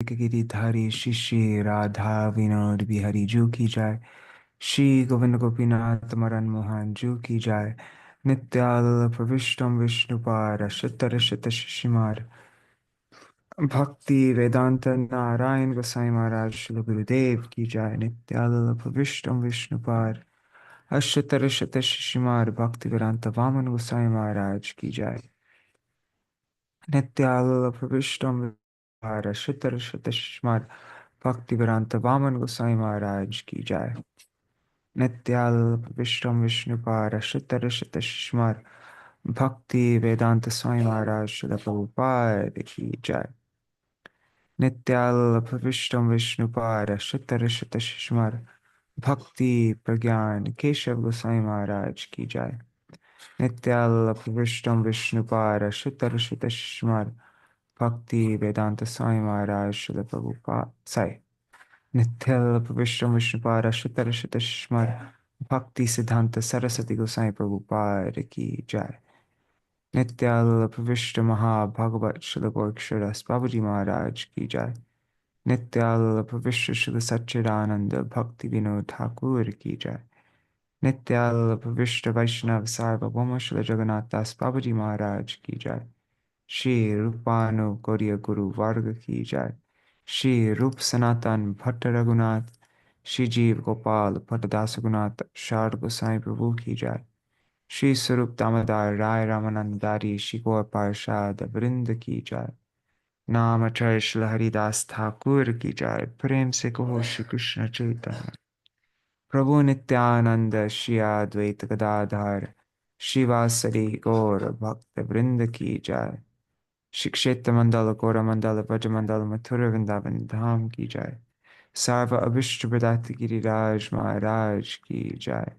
गिरिधारी श्री श्री राधा विनोद बिहारी जू की जाय। श्री गोविंद गोपीनाथ मदन मोहन जू की जाय। नित्याल प्रविष्टम विष्णुपार शतर शत शिशिमार भक्ति वेदांत नारायण गोसाई महाराज श्री गुरुदेव की जाय। नित्याल प्रविष्टम विष्णुपार अष्टतर शत शिशिमार भक्ति वेदांत वामन गोसाई महाराज की जाय। नित्याल प्रविष्टम विष्णुपार अष्टतर शत शिशिमार भक्ति वेदांत वामन गोसाई महाराज की जाय। नित्याल विष्णु विष्णुपार शतर शत शिशुमार भक्ति वेदांत स्वामी महाराज श्रील प्रभुपाद की जय। नित्याल विष्णु विष्णुपार शतर शत शिशुमार भक्ति प्रज्ञान केशव गोसाई महाराज की जय। नित्याल विष्णु विष्णुपार शतर शत शिशुमार भक्ति वेदांत स्वामी महाराज श्रील प्रभुपाद साई। नित्यल विष्णु विष्णुपार शतर शत शिशुमार भक्ति सिद्धांत सरस्वती गोसाई प्रभुपाद की जय। नित्याल विष्णु महाभागवत श्री गोरक्षदास बाबूजी महाराज की जय। नित्याल विष्णु श्री सच्चिदानंद भक्ति विनोद ठाकुर की जय। नित्याल विष्णु वैष्णव सार्वभौम श्री जगन्नाथ दास बाबूजी महाराज की जय। श्री रूपानु गौड़ीय गुरु वर्ग की जय। श्री रूप सनातन भट्ट रघुनाथ श्री जीव गोपाल भट्टदास रघुनाथ शारद गोसाई प्रभु की जय। श्री स्वरूप दामोदर राय रामानंदारी श्री गौर पार्षद वृंद की जय। नाम अक्षय श्री हरिदास ठाकुर की जय। प्रेम से कहो श्री कृष्ण चैतन्य प्रभु नित्यानंद श्री अद्वैत गदाधर श्रीवासरी गौर भक्त वृंद की जय। श्री क्षेत्र मंडल गौरमंडल ब्रजमंडल मथुरा वृंदावन धाम की जय। सर्व अभिष्ट प्रदात गिरिराज महाराज की जय।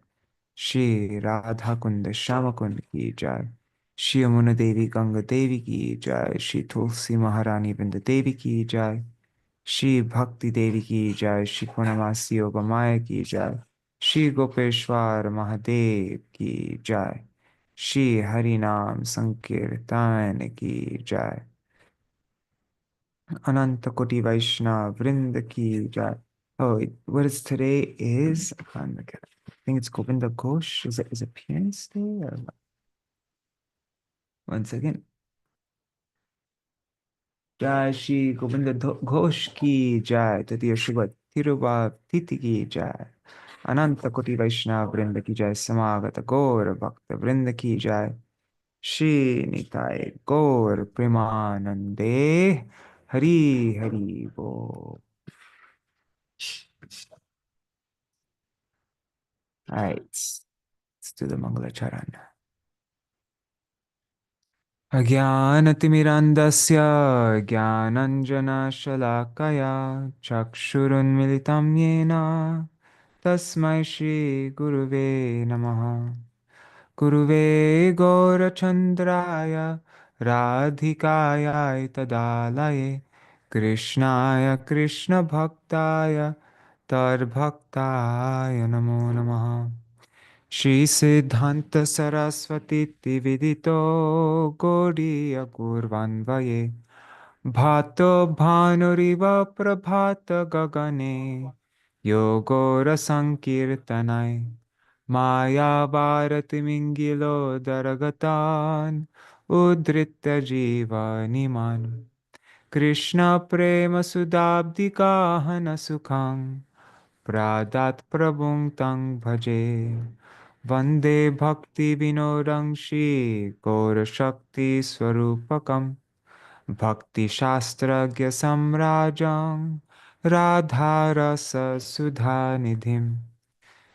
श्री राधा कुंद श्याम कुंद की जय। श्री यमुना देवी गंगा देवी की जय। श्री तुलसी महारानी वृंद देवी की जय। श्री भक्ति देवी की जय। श्री पूर्णमासी योग माया की जय। श्री गोपेश्वर महादेव की जय। श्री हरि नाम संकीर्तन की जय। अनंत कोटि वैष्णव वृंद की जय। Oh, what is today is, I think it's Govinda Ghosh. Is it pianist day or what? Once again. जय श्री गोविंद घोष की जय। तृतीय शुभ तिरुवा तिथि की जय। अनंत कोटि वैष्णव वृंद की जय। समागत गौर भक्त वृंद की जय। श्री निताय गौर प्रेमानंदे हरि हरि बोल। All right, let's do the Mangalacharan. अज्ञानतिमिरान्धस्य ज्ञानञ्जनशलाकया चक्षुरुन्मिलितं येन तस्मै श्रीगुरुवे नमः। गुरुवे गौरचन्द्राय राधिकायै तदालये कृष्णाय कृष्णभक्ताय तद्भक्ताय नमो नमः। Shri Siddhanta Saraswati Vidito Gaudiya Gurvanvaye Bhato Bhanuriva Prabhata Gagane Yogora Sankirtanai Maya Bharati Mingilo Daragatan Udrita Jiva Niman Krishna Prema Sudabdikahana Sukhang Pradat Prabhung Tang Bhaje Vande Bhakti Vinodam Shri Gaura Shakti Swarupakam Bhakti Shastragya Samrajam Radha Rasa Sudha Nidhim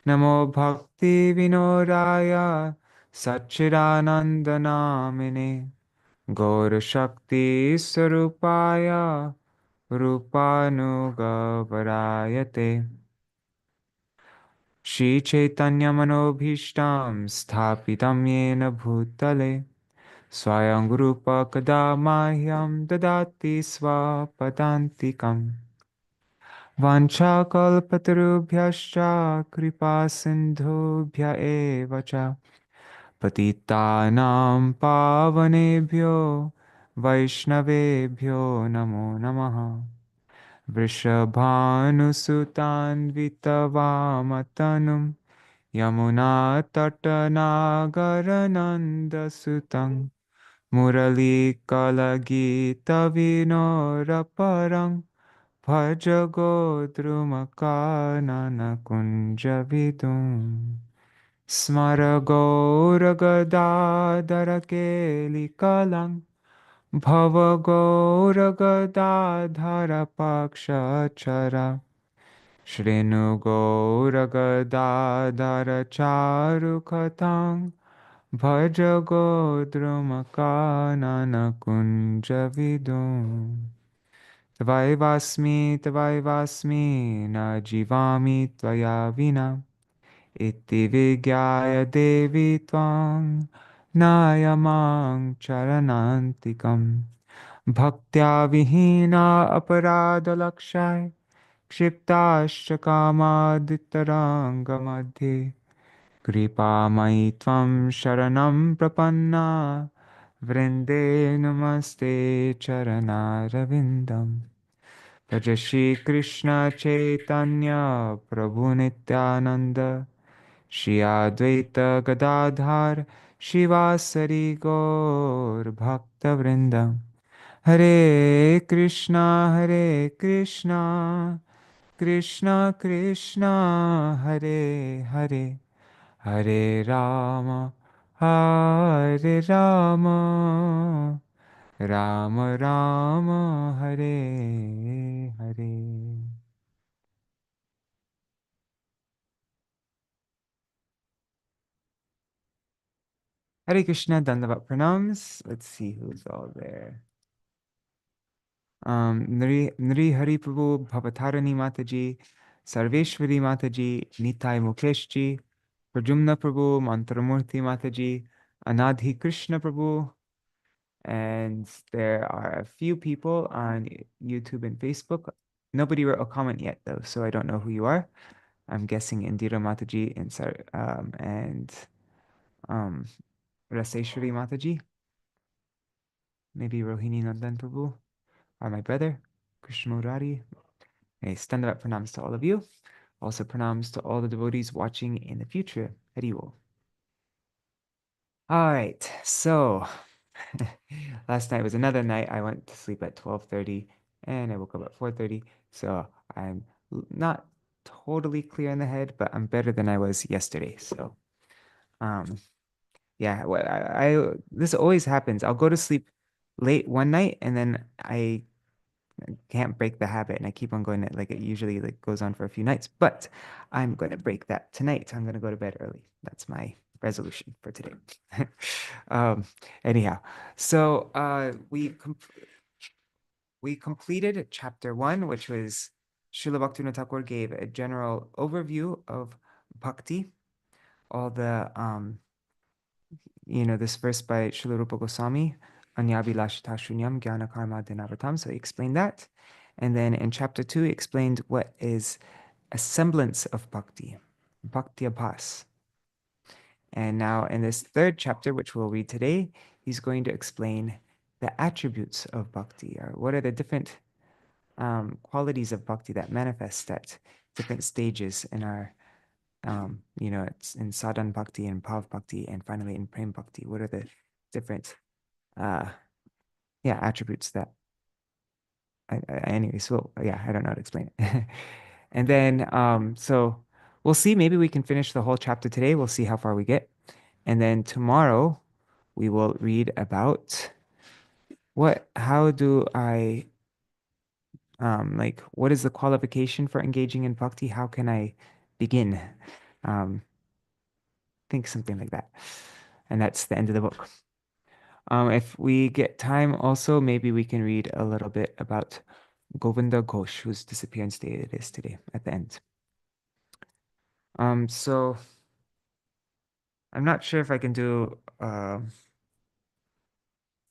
Namo Bhakti Vinodaya Satchidananda Namine Gaura Shakti Swarupaya Rupanugavarayate Shri Chaitanya Manobhishtam Sthapitam Yena Bhutale Swayam Rupa Kadamahyam Dadati Swapadantikam Vancha Kalpatarubhyascha Kripa Sindhubhya Evacha Patitanam Pavanebhyo Vaishnavebhyo Namo Namaha Vrishabhanusutanvitavamattanum Yamunattatanagarnandasutam Muralikalagitavinораparam Bhajagodrumakananakunjavidum Smaragoragadadarakaling Bhavagoragadadharapakshachara Shrenugoragadadharacharukatang Bhajagodrumakananakunjavidum Tavaivasmi na jivami tvaya vina Iti vigyaya devi tvang nayamang charanantikam Bhaktya vihina aparada lakshai Kshiptascha kamadittaranga madhe Kripa mai tvam sharanam prapanna Vrinde namaste charanaravindam Bhaja Shri Krishna Chaitanya Prabhu Nityananda Shri Advaita Gadadhar Shivasari Gaur Bhakta Vrinda Hare Krishna Krishna Krishna Hare Hare Hare Rama Hare Rama Rama Rama Hare Hare. Hare Krishna, Dandavat Pranams. Let's see who's all there. Nri Hari Prabhu, Bhavatarani Mataji, Sarveshwari Mataji, Nitai Mukeshji, Prajumna Prabhu, Mantramurti Mataji, Anadhi Krishna Prabhu, and there are a few people on YouTube and Facebook. Nobody wrote a comment yet though, so I don't know who you are. I'm guessing Indira Mataji and Raseshwari Mataji, maybe Rohini Nandan Prabhu, or my brother, Krishna Murari. Hey, stand up pranams to all of you. Also pranams to all the devotees watching in the future. Hariwo. All right, so last night was another night. I went to sleep at 12:30 and I woke up at 4:30. So I'm not totally clear in the head, but I'm better than I was yesterday. So um yeah, well, this always happens. I'll go to sleep late one night and then I can't break the habit and I keep on going. Like it usually like goes on for a few nights, but I'm going to break that tonight. I'm going to go to bed early. That's my resolution for today. um, anyhow, so we completed chapter 1, which was Srila Bhaktivinoda Thakur gave a general overview of bhakti, all the this verse by Srila Rupa Goswami, Anyabhilashita Shunyam Jnana Karma Dinavatam. So he explained that. And then in chapter 2, he explained what is a semblance of bhakti, bhakti abhas. And now in this third chapter, which we'll read today, he's going to explain the attributes of bhakti, or what are the different qualities of bhakti that manifest at different stages in our it's in sadhan bhakti and bhav bhakti and finally in prem bhakti. What are the different attributes that anyways, well, yeah, I don't know how to explain it. And then so we'll see, maybe we can finish the whole chapter today. We'll see how far we get. And then tomorrow we will read about how do I what is the qualification for engaging in bhakti? How can I begin? Think something like that. And that's the end of the book. If we get time also, maybe we can read a little bit about Govinda Ghosh, whose disappearance day it is today at the end. So I'm not sure if I can do I'm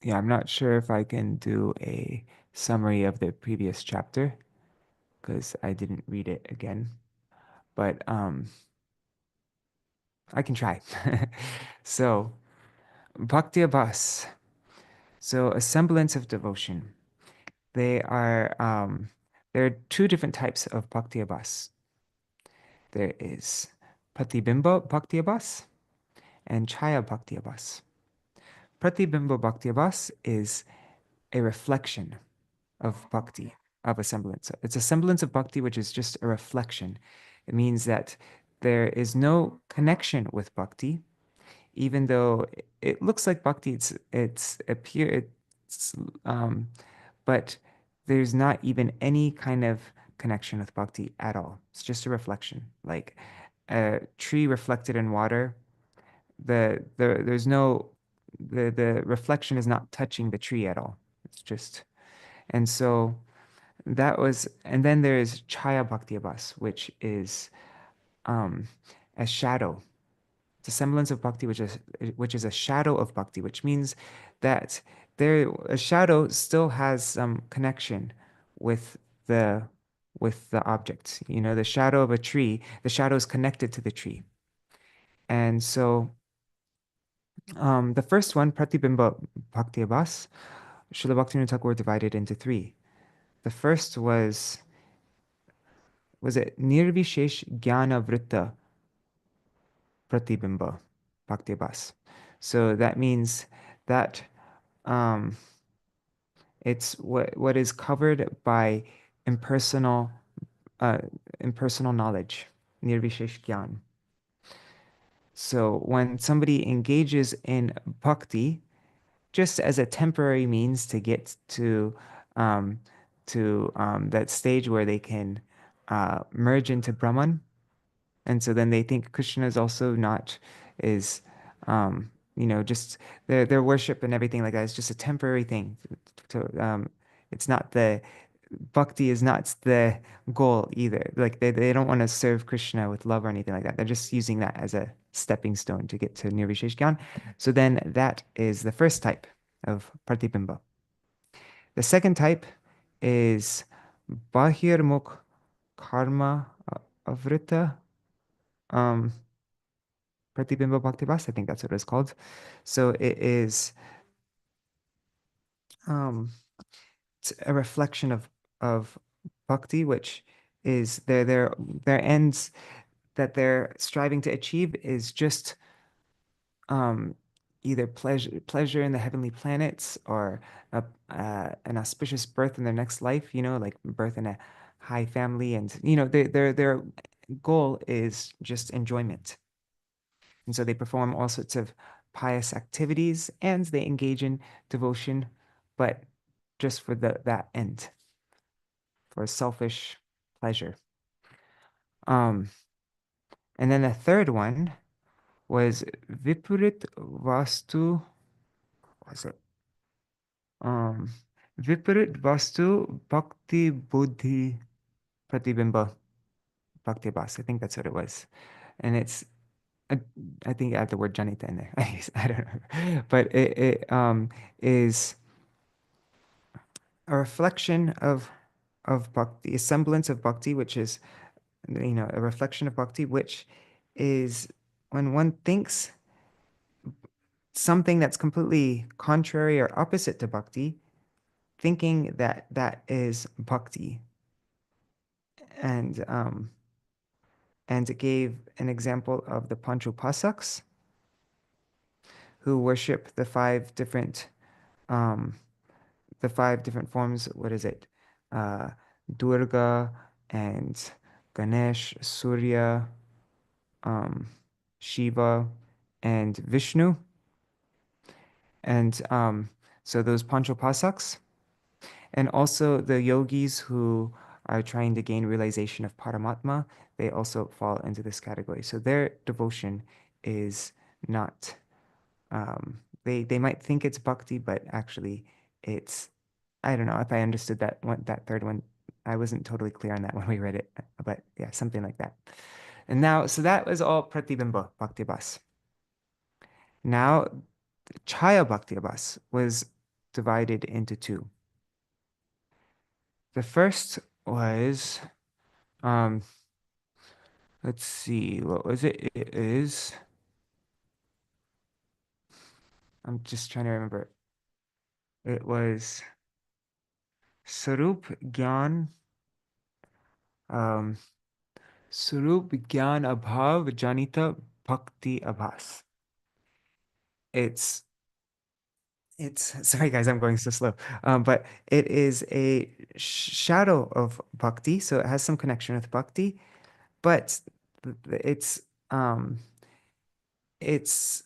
not sure if I can do a summary of the previous chapter because I didn't read it again. But I can try. So Bhakti Abhas. So a semblance of devotion. They are There are two different types of bhakti abhas. There is pratibimba bhakti abhas and chaya bhakti abhas. Pratibimba bhakti abhas is a reflection of bhakti, of a semblance. It's a semblance of bhakti, which is just a reflection. It means that there is no connection with bhakti, even though it looks like bhakti. It's but there's not even any kind of connection with bhakti at all. It's just a reflection, like a tree reflected in water. There's no the reflection is not touching the tree at all. It's just and so that was and then there's Chaya Bhakti Abhas, um, a shadow. It's a semblance of bhakti, which is a shadow of bhakti, which means that there a shadow still has some connection with the with the object. You know, the shadow of a tree, the shadow is connected to the tree. And so the first one, Pratibimba Bhakti Abhas, Srila Bhaktivinoda Thakur divided into three. The first was it Nirvishesh Jnana Vritta Pratibimba Bhakti Abhas. So that means that um, it's what is covered by impersonal uh, impersonal knowledge, nirvishesh gyan. So when somebody engages in bhakti, just as a temporary means to get um, to that stage where they can merge into Brahman, and so then they think Krishna is also not is just their worship and everything like that is just a temporary thing. It's not the bhakti is not the goal either. Like they don't want to serve Krishna with love or anything like that. They're just using that as a stepping stone to get to Nirvishesh Gyan. So then that is the first type of Pratibimba. The second type is Bahirmukh Karma Avrita um, Pratibimba Bhaktivas. I think that's what it's called. So it is um, it's a reflection of bhakti, which is their ends that they're striving to achieve is just um, either pleasure in the heavenly planets or an auspicious birth in their next life, like birth in a high family, and their goal is just enjoyment. And so they perform all sorts of pious activities and they engage in devotion, but just for that end, for selfish pleasure. Um, and then the third one was Vipurit Vastu, what was it? Um, Viparit Vastu Bhakti Buddhi Pratibimba Bhakti Bas. I think that's what it was. And I, I think I have the word Janita in there. I don't know. But it is a reflection of bhakti, a semblance of bhakti, which is, a reflection of bhakti, which is when one thinks something that's completely contrary or opposite to bhakti, thinking that that is bhakti. And it gave an example of the Panchupasaks who worship um, the five different forms. What is it? Uh, Durga and Ganesh, Surya, um, Shiva, and Vishnu. And so those Panchopasaks, and also the yogis who are trying to gain realization of Paramatma, they also fall into this category. So their devotion is not, they might think it's bhakti, but actually it's, I don't know if I understood that third one. I wasn't totally clear on that when we read it, but yeah, something like that. And now, so that was all Pratibimba Bhakti Bhas. Now, Chaya Bhakti Bhas was divided into two. The first was, um, let's see, what was it? It is, I'm just trying to remember. It was Sarup Gyan um, Surup Gyan Abhav Janita Bhakti Abhas. It's sorry guys, I'm going so slow. But it is a shadow of bhakti, so it has some connection with bhakti, but it's um it's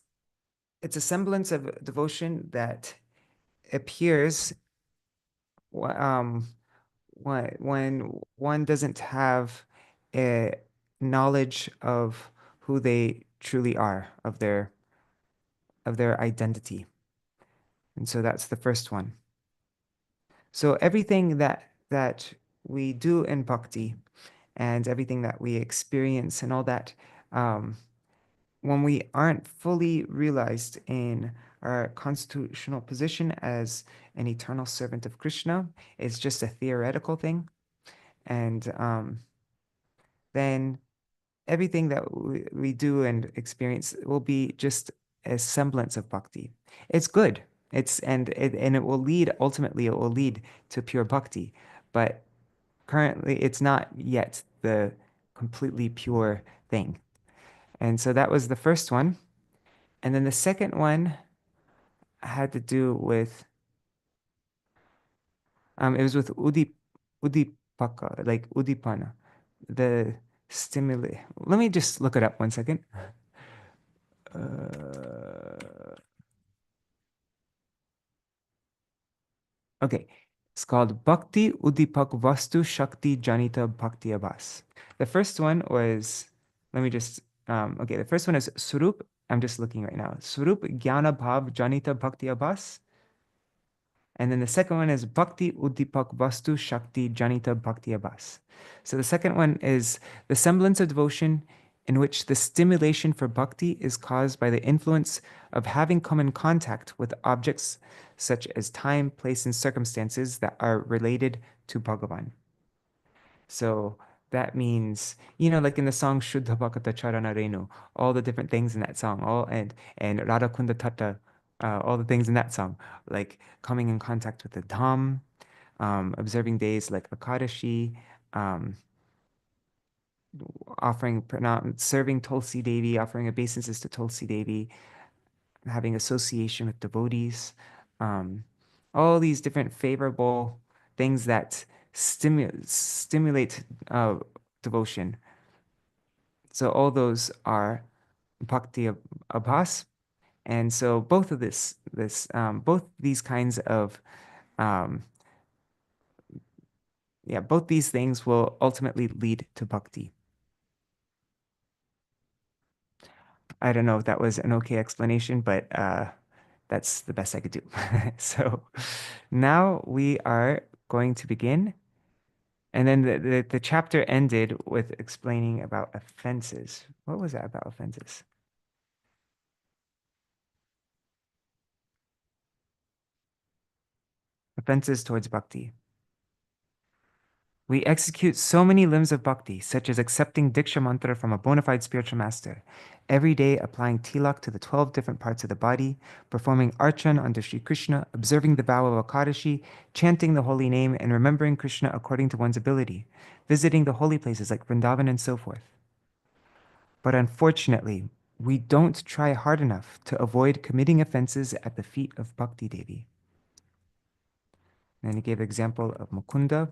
it's a semblance of devotion that appears um when one doesn't have a knowledge of who they truly are, of their identity. And so that's the first one. So everything that we do in bhakti and everything that we experience and all that, um, when we aren't fully realized in our constitutional position as an eternal servant of Krishna, it's just a theoretical thing. And then everything that we do and experience will be just a semblance of bhakti. It's good. And it will lead, ultimately it will lead to pure bhakti. But currently it's not yet the completely pure thing. And so that was the first one. And then the second one had to do with it was with udipaka, like udipana, the stimuli. Let me just look it up one second. Uh, okay. It's called Bhakti Udipak Vastu Shakti Janita Bhakti Abhas. The first one was, let me just, okay, the first one is Surup. I'm just looking right now. Surup Jnana Bhav Janita Bhakti Abhas. And then the second one is Bhakti Udipak Vastu Shakti Janita Bhakti Abhas. So the second one is the semblance of devotion in which the stimulation for bhakti is caused by the influence of having come in contact with objects such as time, place, and circumstances that are related to Bhagavan. So that means, you know, like in the song Shuddha Bhakata Charana Renu, all the different things in that song, and Radha Kunda Tata, all the things in that song, like coming in contact with the Dham, observing days like Akadashi, um, serving Tulsi Devi, offering obeisances to Tulsi Devi, having association with devotees, um, all these different favorable things that stimulate devotion. So all those are bhakti abhas, and so both of both these kinds of um, yeah, both these things will ultimately lead to bhakti. I don't know if that was an okay explanation, but that's the best I could do. So now we are going to begin. And then the chapter ended with explaining about offenses. What was that about offenses? Offenses towards bhakti. We execute so many limbs of bhakti, such as accepting Diksha mantra from a bona fide spiritual master, every day applying tilak to the 12 different parts of the body, performing archan under Sri Krishna, observing the vow of Akadashi, chanting the holy name, and remembering Krishna according to one's ability, visiting the holy places like Vrindavan and so forth. But unfortunately, we don't try hard enough to avoid committing offenses at the feet of Bhakti Devi. And he gave example of Mukunda,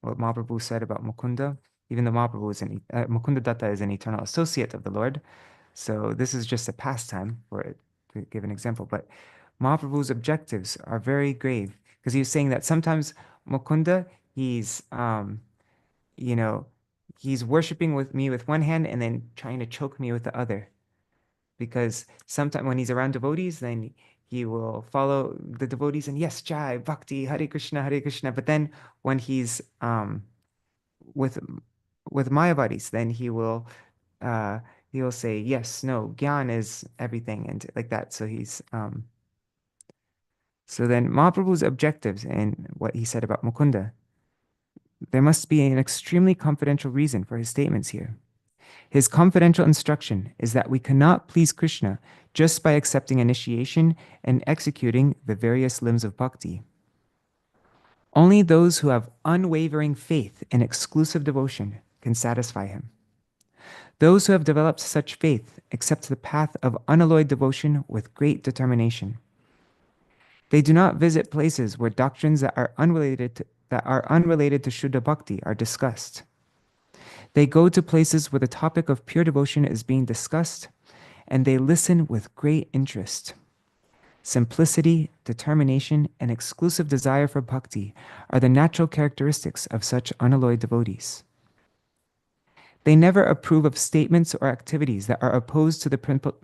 what Mahaprabhu said about Mukunda, even though Mukunda Datta is an eternal associate of the Lord. So this is just a pastime for it, to give an example. But Mahaprabhu's objectives are very grave because he was saying that sometimes Mukunda, you know, he's worshiping with me with one hand and then trying to choke me with the other. Because sometimes when he's around devotees, then he will follow the devotees and yes, Jai, Bhakti, Hare Krishna, Hare Krishna. But then when he's with with Mayavadis, then uh, he will say yes, no, Gyan is everything and like that. So then Mahaprabhu's objectives and what he said about Mukunda, there must be an extremely confidential reason for his statements here. His confidential instruction is that we cannot please Krishna just by accepting initiation and executing the various limbs of bhakti. Only those who have unwavering faith in exclusive devotion can satisfy him. Those who have developed such faith accept the path of unalloyed devotion with great determination. They do not visit places where doctrines that are unrelated to Shuddha Bhakti are discussed. They go to places where the topic of pure devotion is being discussed, and they listen with great interest. Simplicity, determination, and exclusive desire for bhakti are the natural characteristics of such unalloyed devotees. They never approve of statements or activities that are opposed to the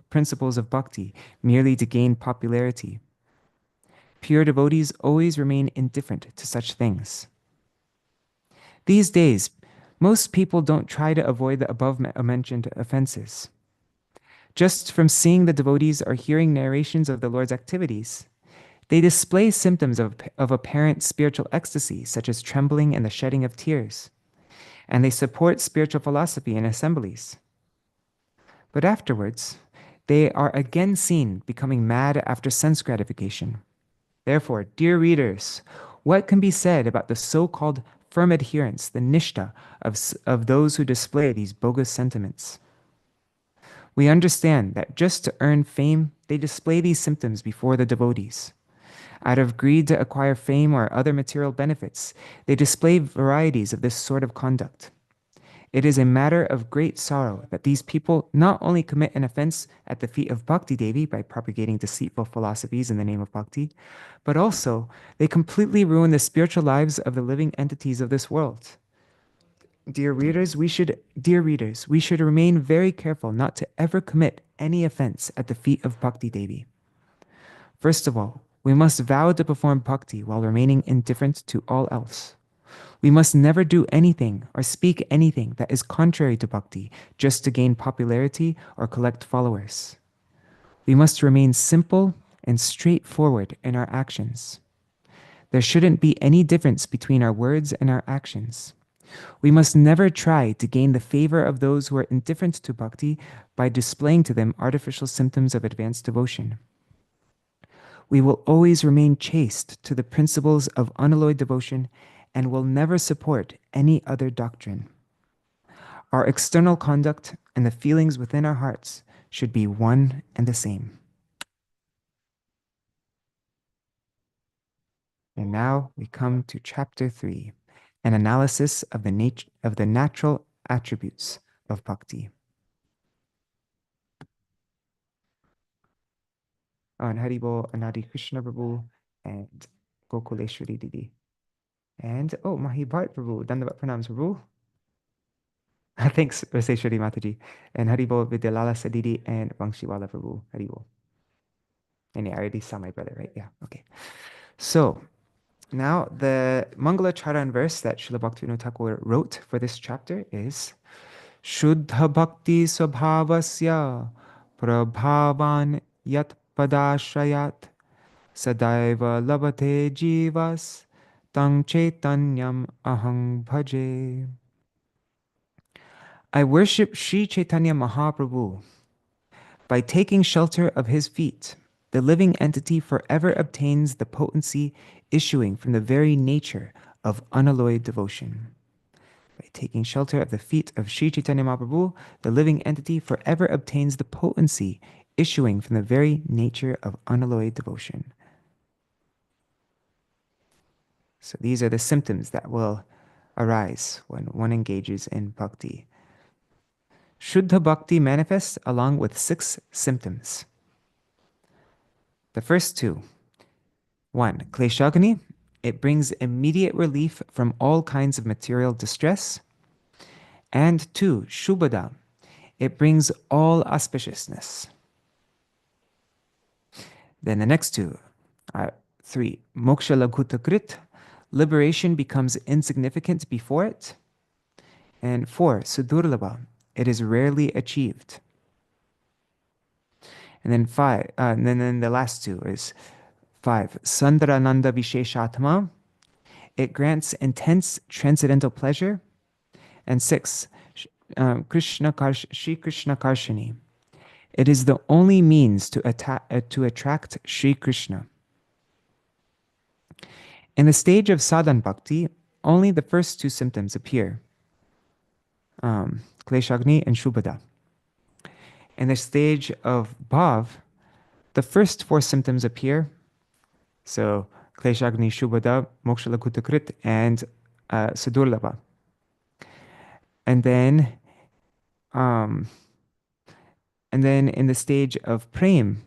principles of bhakti merely to gain popularity. Pure devotees always remain indifferent to such things. These days, most people don't try to avoid the above-mentioned offenses. Just from seeing the devotees or hearing narrations of the Lord's activities, they display symptoms of apparent spiritual ecstasy, such as trembling and the shedding of tears, and they support spiritual philosophy in assemblies. But afterwards, they are again seen becoming mad after sense gratification. Therefore, dear readers, what can be said about the so-called firm adherence, the nishta, of those who display these bogus sentiments? We understand that just to earn fame, they display these symptoms before the devotees. Out of greed to acquire fame or other material benefits, they display varieties of this sort of conduct. It is a matter of great sorrow that these people not only commit an offense at the feet of Bhakti Devi by propagating deceitful philosophies in the name of Bhakti, but also they completely ruin the spiritual lives of the living entities of this world. Dear readers, we should remain very careful not to ever commit any offense at the feet of Bhakti Devi. First of all, we must vow to perform bhakti while remaining indifferent to all else. We must never do anything or speak anything that is contrary to bhakti just to gain popularity or collect followers. We must remain simple and straightforward in our actions. There shouldn't be any difference between our words and our actions. We must never try to gain the favor of those who are indifferent to bhakti by displaying to them artificial symptoms of advanced devotion. We will always remain chaste to the principles of unalloyed devotion and will never support any other doctrine. Our external conduct and the feelings within our hearts should be one and the same. And now we come to chapter 3, an analysis of the natural attributes of bhakti. On Haribo Anadi Krishna Prabhu and Gokuleshwari Didi. And Mahi Bharat Prabhu, Dandavat Pranams Prabhu. Thanks, Raseshwari Mataji. And Haribo Vidyalala Sadidi and Vangshiwala Prabhu. Haribo. And yeah, I already saw my brother, right? Yeah, okay. So now the Mangala Charan verse that Srila Bhaktivinoda Ṭhākura wrote for this chapter is Shuddha Bhakti Swabhavasya Prabhavan Yat Padashrayat Sadaiva Labate Jivas Tang Chaitanyam Ahang Bhaje. I worship Sri Chaitanya Mahaprabhu. By taking shelter of his feet, the living entity forever obtains the potency issuing from the very nature of unalloyed devotion. By taking shelter of the feet of Sri Chaitanya Mahaprabhu, the living entity forever obtains the potency issuing from the very nature of unalloyed devotion. So these are the symptoms that will arise when one engages in bhakti. Shuddha Bhakti manifests along with 6 symptoms. The first 2. 1. Kleshagni. It brings immediate relief from all kinds of material distress. And 2. Shubhada. It brings all auspiciousness. Then the next 2. 3. Moksha Laghuta Krit. Liberation becomes insignificant before it. And 4. Sudurlabha. It is rarely achieved. And then 5. And then the last 2 is 5. Sandarananda Visheshatma. It grants intense transcendental pleasure. And 6. Shri Krishna Karshani. It is the only means to attract Shri Krishna. In the stage of sadhan bhakti, only the first two symptoms appear, kleshagni and shubhada. In the stage of bhav, the first four symptoms appear, so kleshagni, shubhada, moksha and sadurlabha. And then, um, and then in the stage of prem,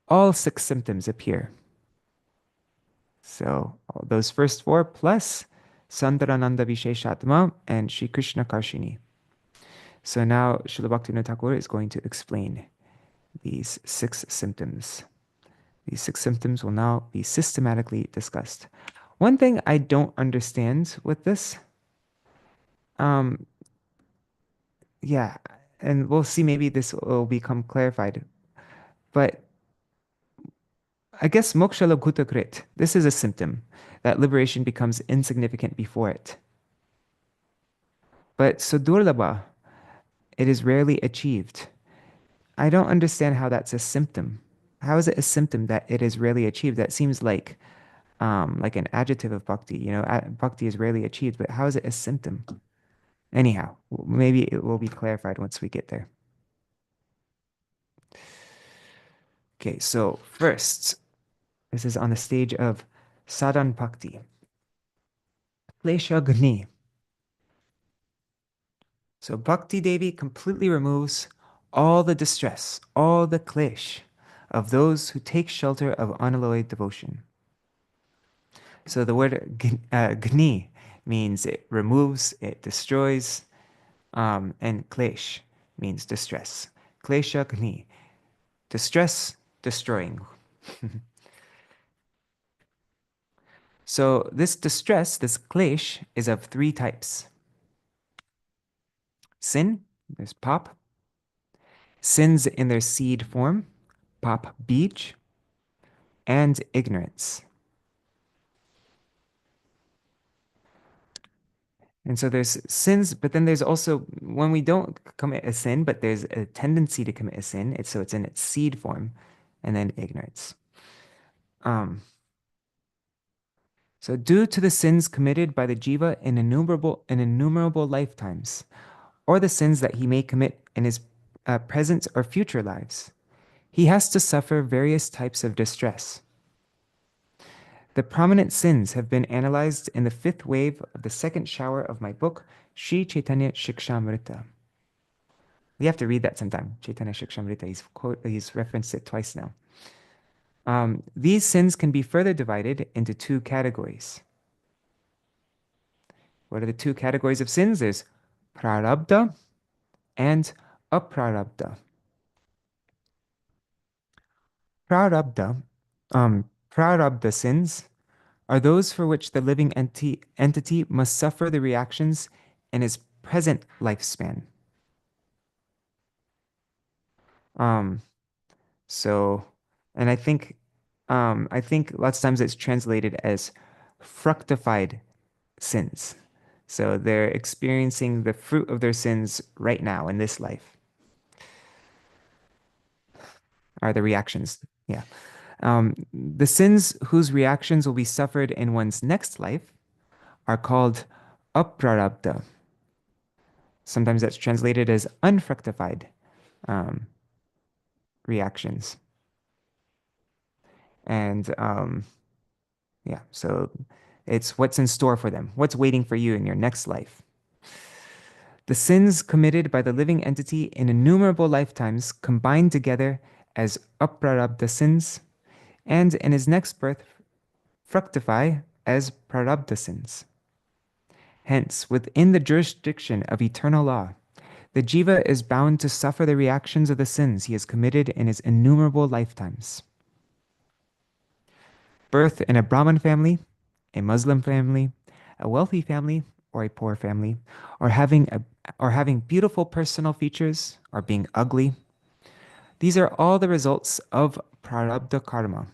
all six symptoms appear. So those first four plus Sandarananda Visheshatma and Shri Krishna Karshini. So now Srila Bhaktivinoda Thakur is going to explain these six symptoms. These six symptoms will now be systematically discussed. One thing I don't understand with this, yeah, and we'll see, maybe this will become clarified, but I guess moksha labhuta krit, this is a symptom that liberation becomes insignificant before it. But sudurlabha, it is rarely achieved. I don't understand how that's a symptom. How is it a symptom that it is rarely achieved? That seems like an adjective of bhakti. You know, bhakti is rarely achieved, but how is it a symptom? Anyhow, maybe it will be clarified once we get there. Okay, so first, this is on the stage of sadhan bhakti. Klesha gni. So Bhakti Devi completely removes all the distress, all the klesh of those who take shelter of unalloyed devotion. So the word gni means it removes, it destroys, and klesh means distress. Klesha gni, distress, destroying. So this distress, this klesh, is of three types. Sin, there's pap. Sins in their seed form, pap bij, and ignorance. And so there's sins, but then there's also when we don't commit a sin, but there's a tendency to commit a sin. So it's in its seed form, and then ignorance. So due to the sins committed by the jiva in innumerable lifetimes, or the sins that he may commit in his present or future lives, he has to suffer various types of distress. The prominent sins have been analyzed in the fifth wave of the second shower of my book, Sri Chaitanya Shikshamrita. We have to read that sometime, Chaitanya Shikshamrita. He's referenced it twice now. These sins can be further divided into two categories. What are the two categories of sins? There's prarabdha and aprarabdha. Prarabdha sins are those for which the living entity must suffer the reactions in his present lifespan. And I think lots of times it's translated as fructified sins. So they're experiencing the fruit of their sins right now in this life. Are the reactions, yeah. The sins whose reactions will be suffered in one's next life are called aprarabdha. Sometimes that's translated as unfructified reactions. And yeah, so it's what's in store for them, what's waiting for you in your next life. The sins committed by the living entity in innumerable lifetimes combine together as aprarabdha sins, and in his next birth fructify as prarabdha sins. Hence, within the jurisdiction of eternal law, the jiva is bound to suffer the reactions of the sins he has committed in his innumerable lifetimes. Birth in a Brahmin family, a Muslim family, a wealthy family, or a poor family, or having beautiful personal features, or being ugly. These are all the results of prarabdha karma.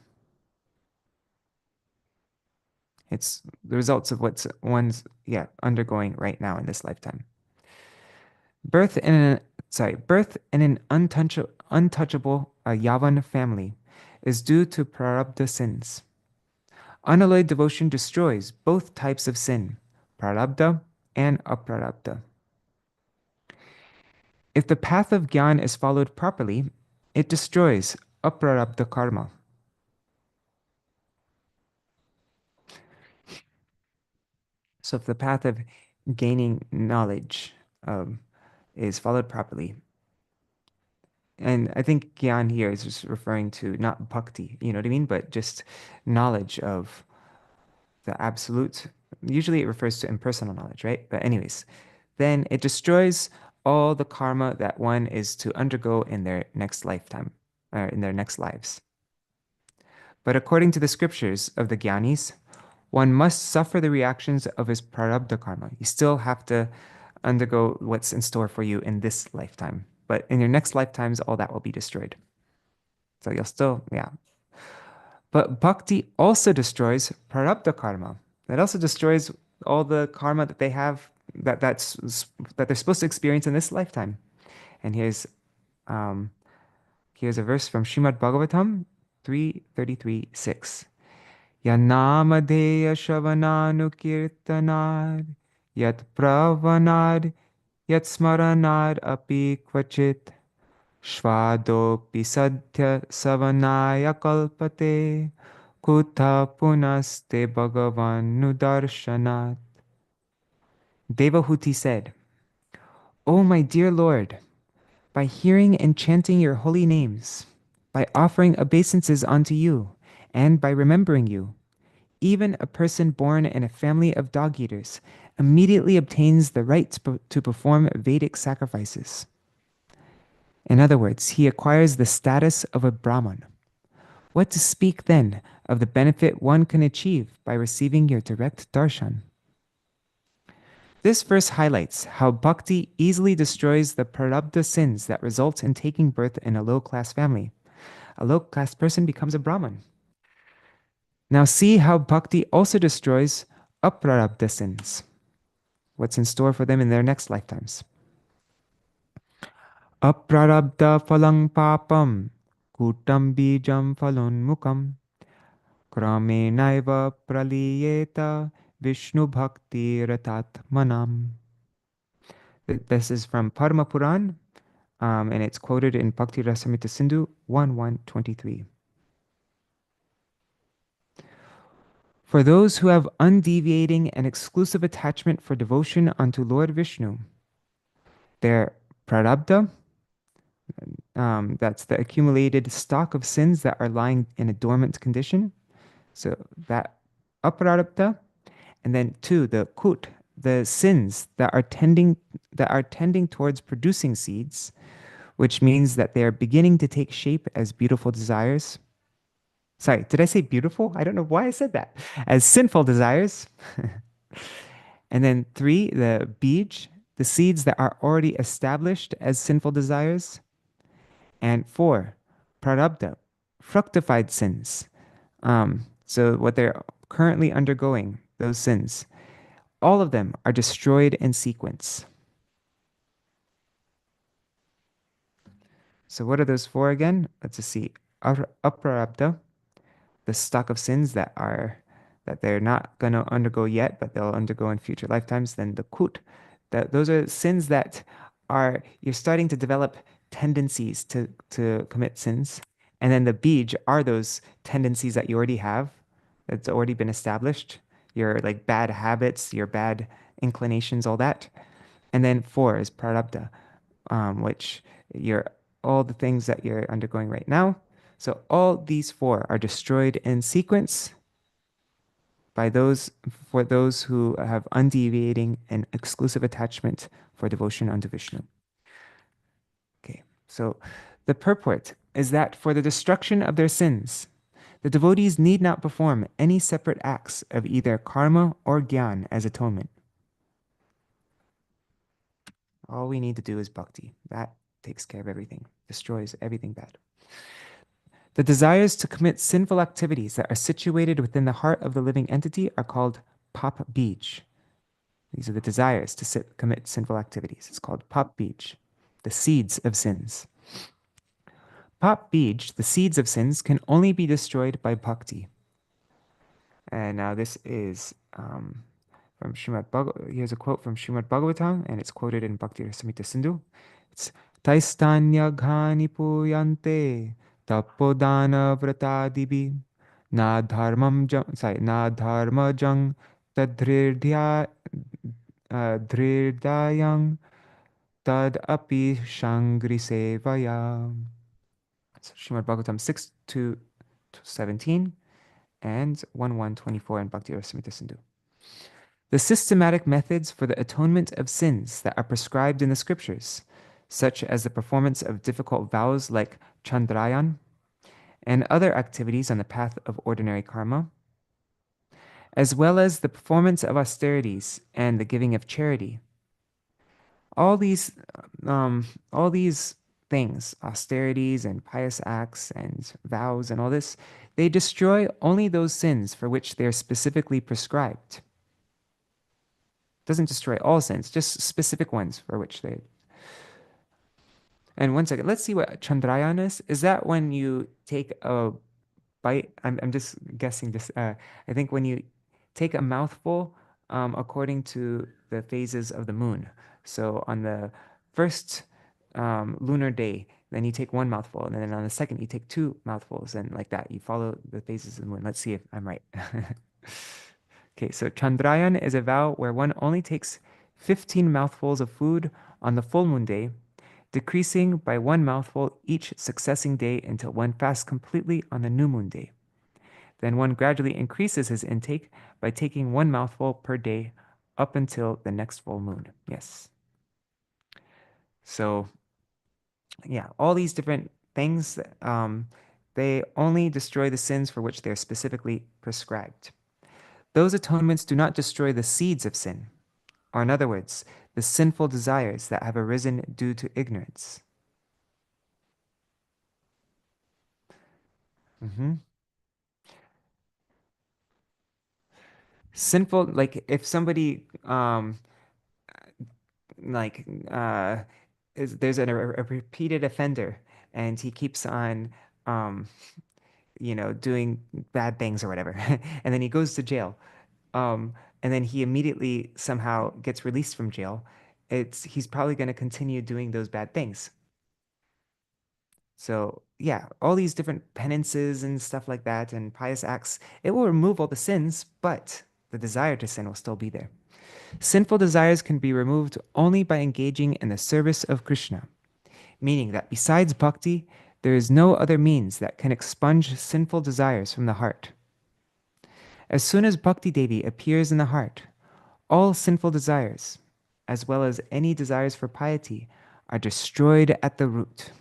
It's the results of what one's undergoing right now in this lifetime. Birth in an untouchable Yavan family is due to prarabdha sins. Unalloyed devotion destroys both types of sin, prarabdha and aprarabdha. If the path of Gyan is followed properly, it destroys aprarabdha karma. So if the path of gaining knowledge is followed properly, and I think Gyan here is just referring to not bhakti, you know what I mean, but just knowledge of the absolute. Usually it refers to impersonal knowledge, right? But anyways, then it destroys all the karma that one is to undergo in their next lifetime, or in their next lives. But according to the scriptures of the Gyanis, one must suffer the reactions of his prarabdha karma. You still have to undergo what's in store for you in this lifetime. But in your next lifetimes, all that will be destroyed. So you'll still, yeah. But bhakti also destroys prarabdha karma. That also destroys all the karma that they have that they're supposed to experience in this lifetime. And um, here's a verse from Srimad Bhagavatam 3:33-6. Yanamadeya Shravananukirtanad Yat Pravanad Yat Smaranad Api Kvachit Shvadopi Sadhya Savanaya Kalpate Kutha Punaste Bhagavan Nudarshanat. Devahuti said, O my dear Lord, by hearing and chanting your holy names, by offering obeisances unto you, and by remembering you, even a person born in a family of dog-eaters immediately obtains the right to perform Vedic sacrifices. In other words, he acquires the status of a Brahman. What to speak then of the benefit one can achieve by receiving your direct darshan? This verse highlights how bhakti easily destroys the prarabdha sins that result in taking birth in a low-class family. A low-class person becomes a Brahman. Now see how bhakti also destroys aprarabdha sins. What's in store for them in their next lifetimes. Aprarabdha phalang papam kutam bijam phalonmukam kramenaiva praliyeta Vishnu bhakti ratatmanam. This is from Padma Puran, and it's quoted in Bhakti Rasamrita Sindhu 1.1.23. For those who have undeviating and exclusive attachment for devotion unto Lord Vishnu, their prarabdha, that's the accumulated stock of sins that are lying in a dormant condition. So that aprarabdha, and then two, the kut, the sins that are tending towards producing seeds, which means that they are beginning to take shape as beautiful desires. Sorry, did I say beautiful? I don't know why I said that. As sinful desires. And then three, the bij, the seeds that are already established as sinful desires. And four, prarabdha, fructified sins. So what they're currently undergoing, those sins, all of them are destroyed in sequence. So what are those four again? Let's just see. Aprarabdha, the stock of sins that they're not going to undergo yet, but they'll undergo in future lifetimes. Then the kut, those are sins that are you're starting to develop tendencies to commit sins. And then the bij are those tendencies that you already have, that's already been established, your like bad habits, your bad inclinations, all that. And then four is prarabdha, which you're all the things that you're undergoing right now. So all these four are destroyed in sequence by for those who have undeviating and exclusive attachment for devotion unto Vishnu. Okay, so the purport is that for the destruction of their sins, the devotees need not perform any separate acts of either karma or gyan as atonement. All we need to do is bhakti. That takes care of everything, destroys everything bad. The desires to commit sinful activities that are situated within the heart of the living entity are called pap bij. These are the desires to commit sinful activities. It's called pap bij, the seeds of sins. Pap bij, the seeds of sins, can only be destroyed by bhakti. And now this is from here's a quote from Srimad Bhagavatam, and it's quoted in Bhakti Rasamrita Sindhu. It's Taistanya Ghani Puyante Tapodana Vratadibi Na Dharmam Jang, sorry, Na Dharma Jang Tadhrirdya Dhrirdayang Tad Api Shangri Sevaya. So Srimad Bhagavatam 6 to 17 and 1:124 in Bhakti Rasamrita Sindhu. The systematic methods for the atonement of sins that are prescribed in the scriptures, such as the performance of difficult vows like Chandrayan and other activities on the path of ordinary karma, as well as the performance of austerities and the giving of charity. All these, all these things, austerities and pious acts and vows and all this, they destroy only those sins for which they are specifically prescribed. Doesn't destroy all sins, just specific ones for which they. And one second, let's see what Chandrayan is. Is that when you take a bite? I'm just guessing this. I think when you take a mouthful according to the phases of the moon. So on the first lunar day, then you take one mouthful, and then on the second, you take two mouthfuls, and like that. You follow the phases of the moon. Let's see if I'm right. Okay, so Chandrayan is a vow where one only takes 15 mouthfuls of food on the full moon day, decreasing by one mouthful each succeeding day until one fasts completely on the new moon day. Then one gradually increases his intake by taking one mouthful per day up until the next full moon. Yes. So, yeah, all these different things, they only destroy the sins for which they're specifically prescribed. Those atonements do not destroy the seeds of sin, or in other words, the sinful desires that have arisen due to ignorance. Mhm. Sinful, like if somebody like there's a repeated offender and he keeps on um doing bad things or whatever and then he goes to jail um and then he immediately somehow gets released from jail. He's probably going to continue doing those bad things. So yeah, all these different penances and stuff like that and pious acts, it will remove all the sins, but the desire to sin will still be there. Sinful desires can be removed only by engaging in the service of Krishna, meaning that besides bhakti, there is no other means that can expunge sinful desires from the heart. As soon as Bhakti Devi appears in the heart, all sinful desires, as well as any desires for piety, are destroyed at the root.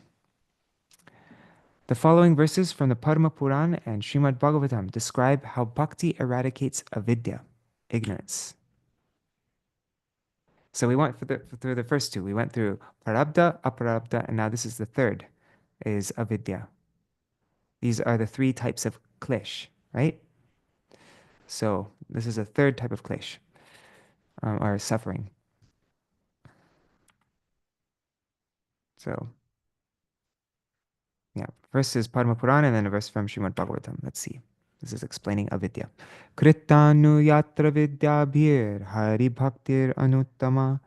The following verses from the Padma Puran and Srimad Bhagavatam describe how bhakti eradicates avidya, ignorance. So we went through the first two. We went through prarabdha, aprarabdha, and now this is the third, is avidya. These are the three types of klish, right? So this is a third type of klish, or suffering. So yeah, first is Padma Purana and then a verse from Srimad Bhagavatam. Let's see. This is explaining avidya. Kritanu yatra vidya bhir hari bhaktir anuttama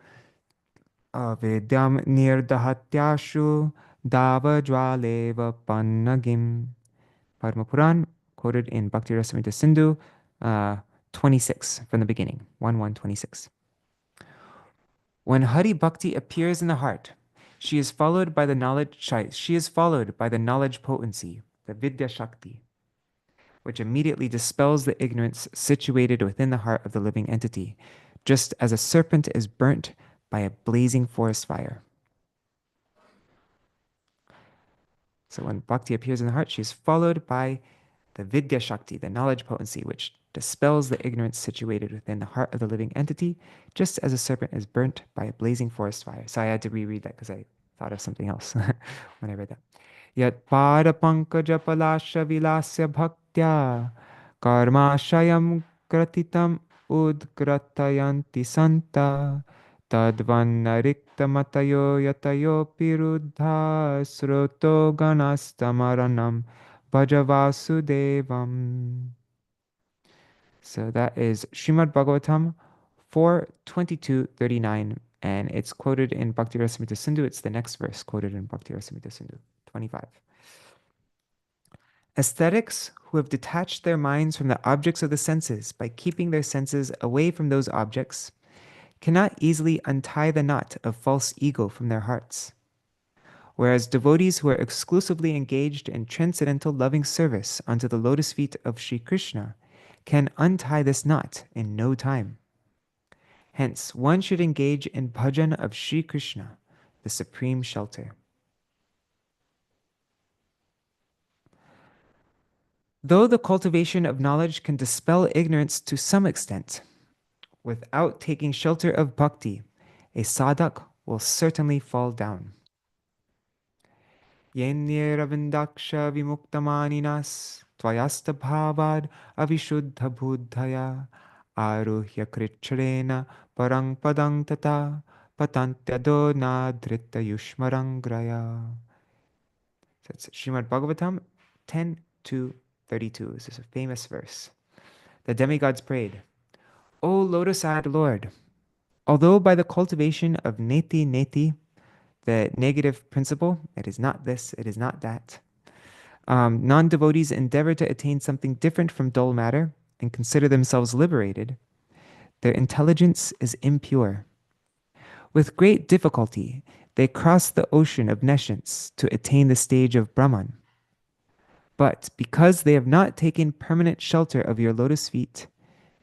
avidyam nirdahatyashu dava jvaleva pannagim. Padma Puran, quoted in Bhakti Rasamrita Sindhu 26 from the beginning, 1:126. When Hari Bhakti appears in the heart, she is followed by the knowledge potency, the Vidya Shakti, which immediately dispels the ignorance situated within the heart of the living entity, just as a serpent is burnt by a blazing forest fire. So when Bhakti appears in the heart, she is followed by the Vidya Shakti, the knowledge potency, which dispels the ignorance situated within the heart of the living entity, just as a serpent is burnt by a blazing forest fire. So I had to reread that because I thought of something else when I read that. Yat pada pankaja palasha vilasya bhaktya karmashayam kratitam udkratayanti santa tadvannariktamatayo yatayo piruddha sroto ganastamaranam Bhaja Vasudevam. So that is Srimad Bhagavatam 4:22-39, and it's quoted in Bhakti Rasamrita Sindhu. It's the next verse quoted in Bhakti Rasamrita Sindhu 25. Ascetics who have detached their minds from the objects of the senses by keeping their senses away from those objects cannot easily untie the knot of false ego from their hearts. Whereas devotees who are exclusively engaged in transcendental loving service unto the lotus feet of Sri Krishna can untie this knot in no time. Hence, one should engage in bhajan of Sri Krishna, the supreme shelter. Though the cultivation of knowledge can dispel ignorance to some extent, without taking shelter of bhakti, a sadhak will certainly fall down. Yenyeravindakša vimuktamaninas tvayasta bhavad avishuddha buddhaya aruhya krichrena parang padang tata patantyado nadrita yushmarangraya. That's Srimad Bhagavatam 10:32. This is a famous verse. The demigods prayed, O lotus-eyed Lord, although by the cultivation of neti neti, the negative principle, it is not this, it is not that, non-devotees endeavor to attain something different from dull matter and consider themselves liberated, their intelligence is impure. With great difficulty, they cross the ocean of nescience to attain the stage of Brahman. But because they have not taken permanent shelter of your lotus feet,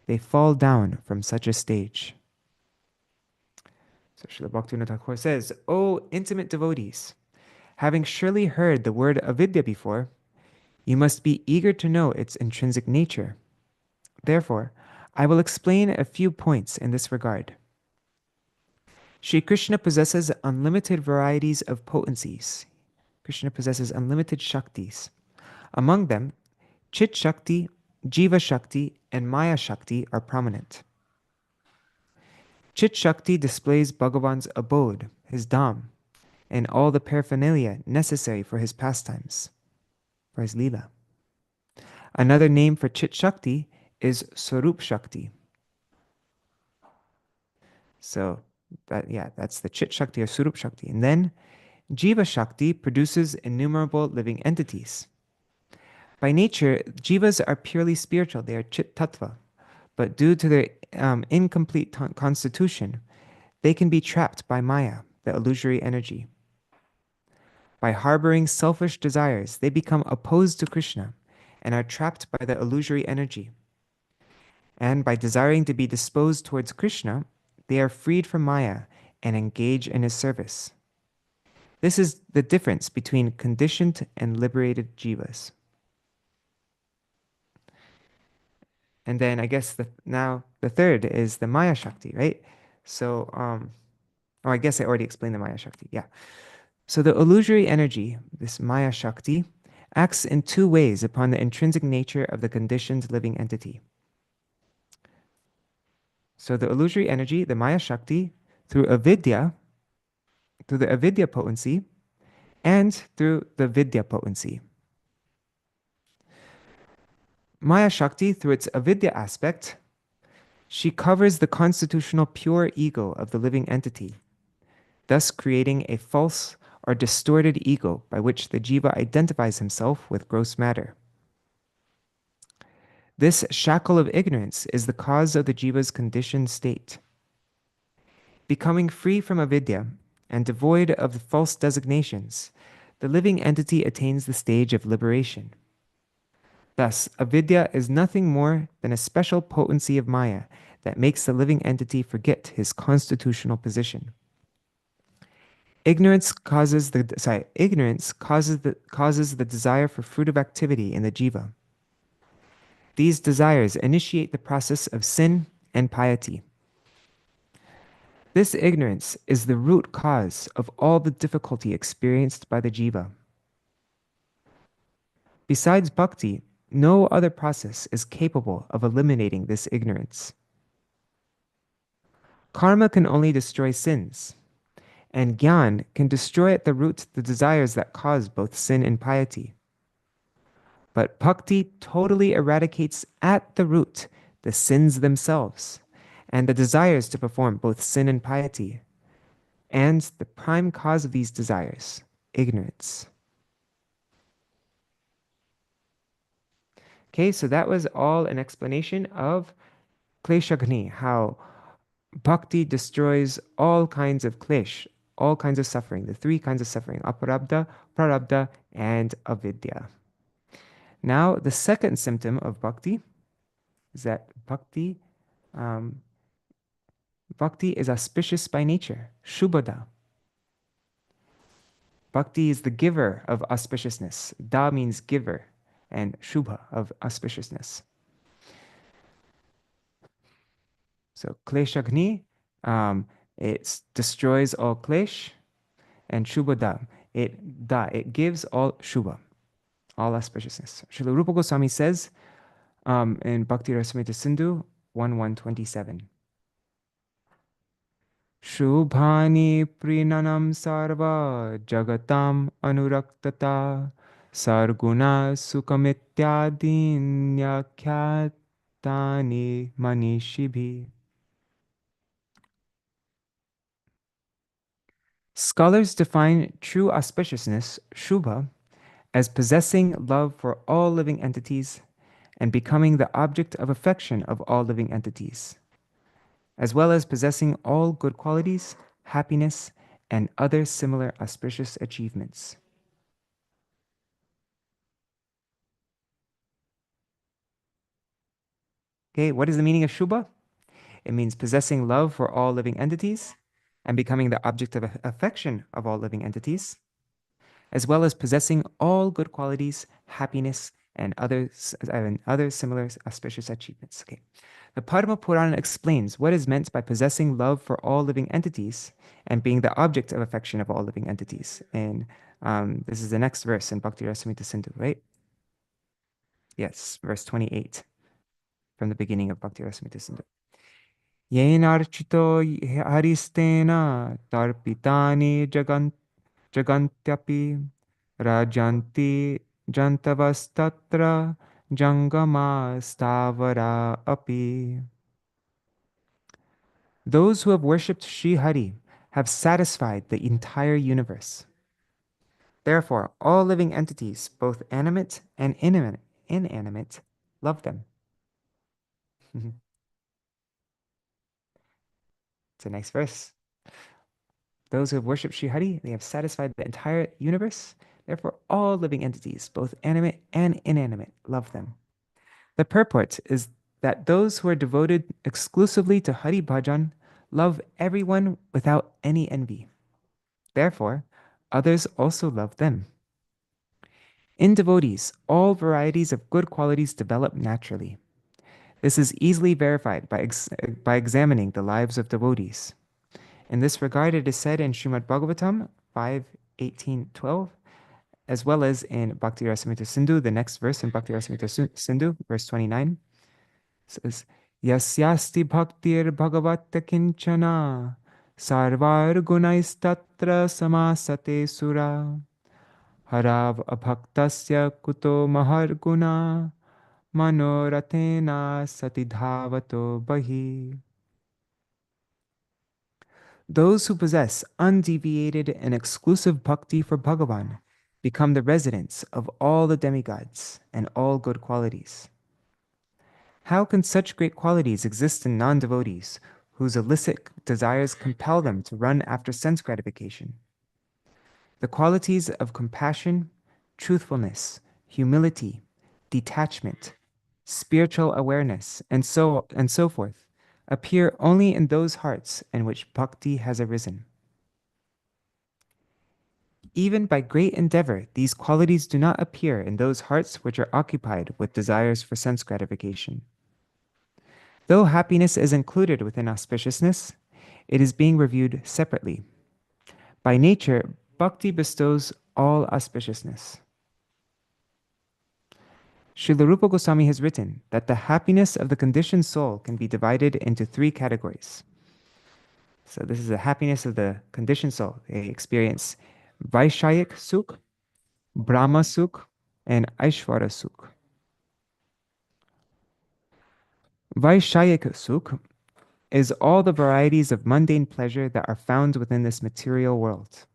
they fall down from such a stage. So Śrīla Bhaktivinoda Ṭhākura says, O intimate devotees, having surely heard the word avidya before, you must be eager to know its intrinsic nature. Therefore, I will explain a few points in this regard. Shri Krishna possesses unlimited varieties of potencies. Krishna possesses unlimited shaktis. Among them, Chit Shakti, Jiva Shakti, and Maya Shakti are prominent. Chit Shakti displays Bhagavan's abode, his dham, and all the paraphernalia necessary for his pastimes, for his lila. Another name for Chit Shakti is Swarup Shakti. So, that's the Chit Shakti or Swarup Shakti. And then, Jiva Shakti produces innumerable living entities. By nature, jivas are purely spiritual, they are Chit Tattva. But due to their incomplete constitution, they can be trapped by Maya, the illusory energy. By harboring selfish desires, they become opposed to Krishna and are trapped by the illusory energy. And by desiring to be disposed towards Krishna, they are freed from Maya and engage in his service. This is the difference between conditioned and liberated jivas. And then I guess the third is the Maya Shakti, right? So, I guess I already explained the Maya Shakti, yeah. So the illusory energy, this Maya Shakti, acts in two ways upon the intrinsic nature of the conditioned living entity. So the illusory energy, the Maya Shakti, through the avidya potency, and through the vidya potency. Maya Shakti, through its avidya aspect, she covers the constitutional pure ego of the living entity, thus creating a false or distorted ego by which the jiva identifies himself with gross matter. This shackle of ignorance is the cause of the jiva's conditioned state. Becoming free from avidya and devoid of the false designations, the living entity attains the stage of liberation. Thus, avidya is nothing more than a special potency of Maya that makes the living entity forget his constitutional position. Ignorance causes the desire for fruitive activity in the jiva. These desires initiate the process of sin and piety. This ignorance is the root cause of all the difficulty experienced by the jiva. Besides bhakti, no other process is capable of eliminating this ignorance. Karma can only destroy sins, and Gyan can destroy at the root the desires that cause both sin and piety. But bhakti totally eradicates at the root the sins themselves, and the desires to perform both sin and piety, and the prime cause of these desires, ignorance. Okay, so that was all an explanation of kleshagni, how bhakti destroys all kinds of klesh, all kinds of suffering, the three kinds of suffering, aparabdha, prarabdha, and avidya. Now, the second symptom of bhakti is that um, bhakti is auspicious by nature, shubhada. Bhakti is the giver of auspiciousness. Da means giver, and shubha of auspiciousness. So kleshagni, it destroys all klesh, and shubhada, it gives all shubha, all auspiciousness. Srila Rupa Goswami says in Bhakti Rasamrita Sindhu 1:127. Shubhani prinanam sarva jagatam anuraktata sarguna sukamityadinyakyatani manishibhi. Scholars define true auspiciousness, shubha, as possessing love for all living entities and becoming the object of affection of all living entities, as well as possessing all good qualities, happiness, and other similar auspicious achievements. Okay, what is the meaning of Shubha? It means possessing love for all living entities and becoming the object of affection of all living entities, as well as possessing all good qualities, happiness, and other similar auspicious achievements. Okay. The Padma Purana explains what is meant by possessing love for all living entities and being the object of affection of all living entities. And this is the next verse in Bhakti Rasamrita Sindhu, right? Yes, verse 28 from the beginning of Bhakti Rasamrita Sindhu. Yenarchito haristena tarpitani jagantyapi rajanti jantavastatra jangama stavara api. Those who have worshipped Sri Hari have satisfied the entire universe. Therefore, all living entities, both animate and inanimate, love them. It's a nice verse. Those who have worshipped Sri Hari, they have satisfied the entire universe. Therefore, all living entities, both animate and inanimate, love them. The purport is that those who are devoted exclusively to Hari Bhajan love everyone without any envy. Therefore, others also love them. In devotees, all varieties of good qualities develop naturally. This is easily verified by examining the lives of devotees. In this regard, it is said in Srimad Bhagavatam 5:18-12, as well as in Bhakti Rasamrita Sindhu, the next verse in Bhakti Rasamrita Sindhu, verse 29, says, Yasyasti bhaktir bhagavata kinchana sarvar gunaistatra samasate sura harav abhaktasya kuto mahar guna manoratena satidhavato bahi. Those who possess undeviated and exclusive bhakti for Bhagavan become the residents of all the demigods and all good qualities. How can such great qualities exist in non-devotees whose illicit desires compel them to run after sense gratification? The qualities of compassion, truthfulness, humility, detachment, spiritual awareness, and so forth appear only in those hearts in which bhakti has arisen. Even by great endeavor, these qualities do not appear in those hearts which are occupied with desires for sense gratification. Though happiness is included within auspiciousness, it is being reviewed separately. By nature, bhakti bestows all auspiciousness. Srila Rupa Goswami has written that the happiness of the conditioned soul can be divided into three categories. So this is the happiness of the conditioned soul. They experience Vaishayik Sukh, Brahma Sukh, and Aishvara Sukh. Vaishayika Sukh is all the varieties of mundane pleasure that are found within this material world.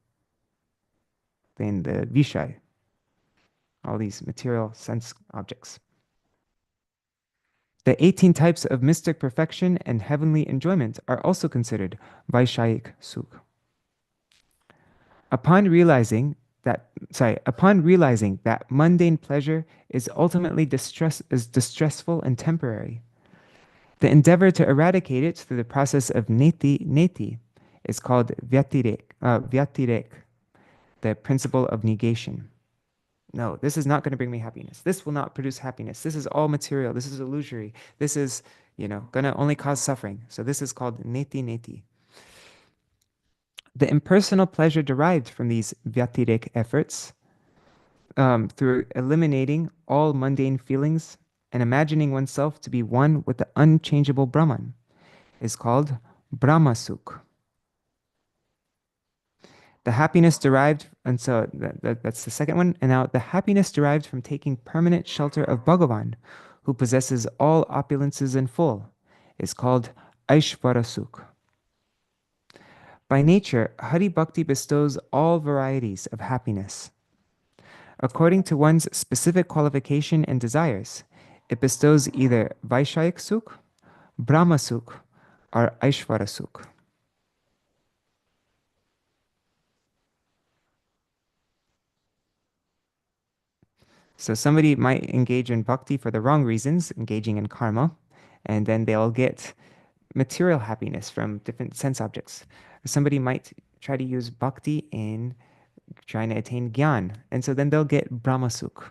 In the Vishay, all these material sense objects. The 18 types of mystic perfection and heavenly enjoyment are also considered Vaishayik Sukh. Upon realizing that mundane pleasure is ultimately distressful and temporary, the endeavor to eradicate it through the process of neti is called vyatirek, the principle of negation. No, this is not going to bring me happiness. This will not produce happiness. This is all material. This is illusory. This is, going to only cause suffering. So this is called neti. The impersonal pleasure derived from these vyatirek efforts, through eliminating all mundane feelings and imagining oneself to be one with the unchangeable Brahman, is called Brahmasukh. The happiness derived, and so that's the second one. And now the happiness derived from taking permanent shelter of Bhagavan, who possesses all opulences in full, is called Aishvarasukh. By nature, Hari Bhakti bestows all varieties of happiness. According to one's specific qualification and desires, it bestows either Vaishayik Sukh, Brahmasukh, or Aishvarasukh. So somebody might engage in bhakti for the wrong reasons, engaging in karma, and then they'll get material happiness from different sense objects. Somebody might try to use bhakti in trying to attain gyan, and so then they'll get brahmasukh,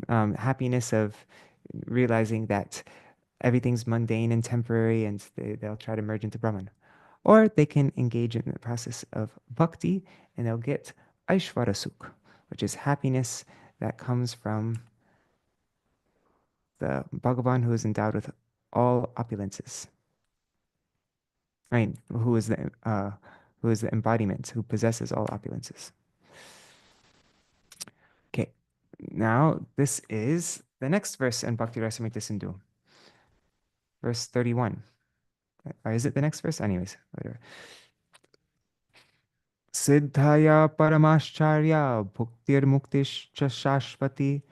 happiness of realizing that everything's mundane and temporary, and they'll try to merge into Brahman. Or they can engage in the process of bhakti, and they'll get aishvarasukh, which is happiness that comes from the Bhagavan who is endowed with all opulences. Right, who is the embodiment, who possesses all opulences. Okay, now this is the next verse in Bhakti Rasamrita Sindhu, verse 31. Or is it the next verse? Anyways, whatever. Siddhaya Paramascharya Bhuktir Muktish Shashvati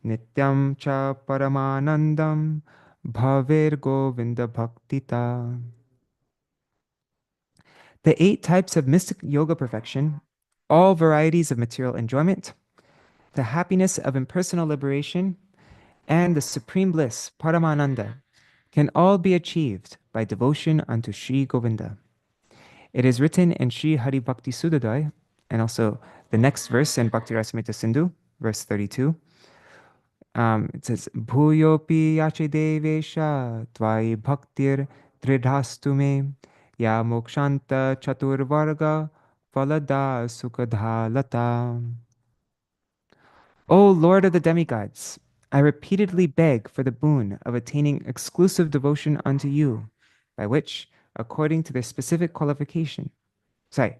Nityam Cha Paramanandam Bhavir Govinda Bhaktita. The 8 types of mystic yoga perfection, all varieties of material enjoyment, the happiness of impersonal liberation, and the supreme bliss, Paramananda, can all be achieved by devotion unto Sri Govinda. It is written in Sri Hari Bhakti Sudadai, and also the next verse in Bhakti Rasamrita Sindhu, verse 32. It says, Bhuyopi yache devesha tvai bhaktir dridhastu me ya mokshanta chaturvarga falada sukadha lata. O Lord of the demigods, I repeatedly beg for the boon of attaining exclusive devotion unto you, by which, according to their specific qualification, sorry,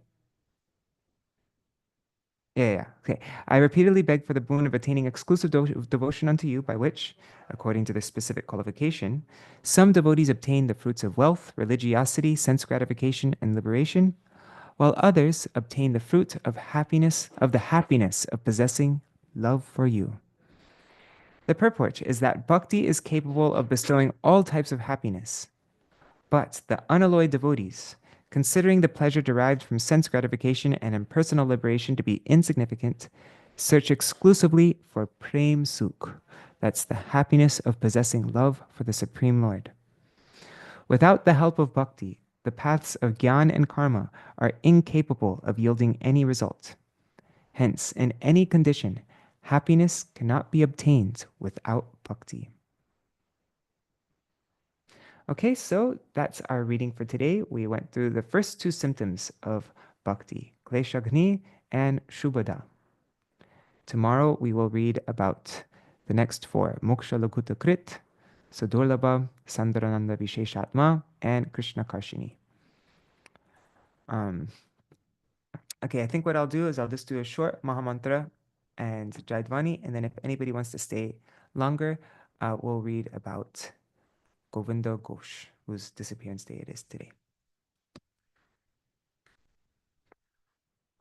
okay. I repeatedly beg for the boon of attaining exclusive devotion unto you, by which, according to their specific qualification, some devotees obtain the fruits of wealth, religiosity, sense gratification, and liberation, while others obtain the fruit of the happiness of possessing love for you. The purport is that bhakti is capable of bestowing all types of happiness, but the unalloyed devotees, considering the pleasure derived from sense gratification and impersonal liberation to be insignificant, search exclusively for prem sukh, that's the happiness of possessing love for the Supreme Lord. Without the help of bhakti, the paths of gyan and karma are incapable of yielding any result. Hence, in any condition, happiness cannot be obtained without bhakti. Okay, so that's our reading for today. We went through the first 2 symptoms of bhakti, kleshagni and shubhada. Tomorrow we will read about the next 4, moksha lakuta krit, sadurlabha, sandarananda visheshatma, and krishna karshini. Okay, I think what I'll do is I'll just do a short Mahamantra and Jaidvani, and then if anybody wants to stay longer, we'll read about Govinda Ghosh, whose disappearance day it is today.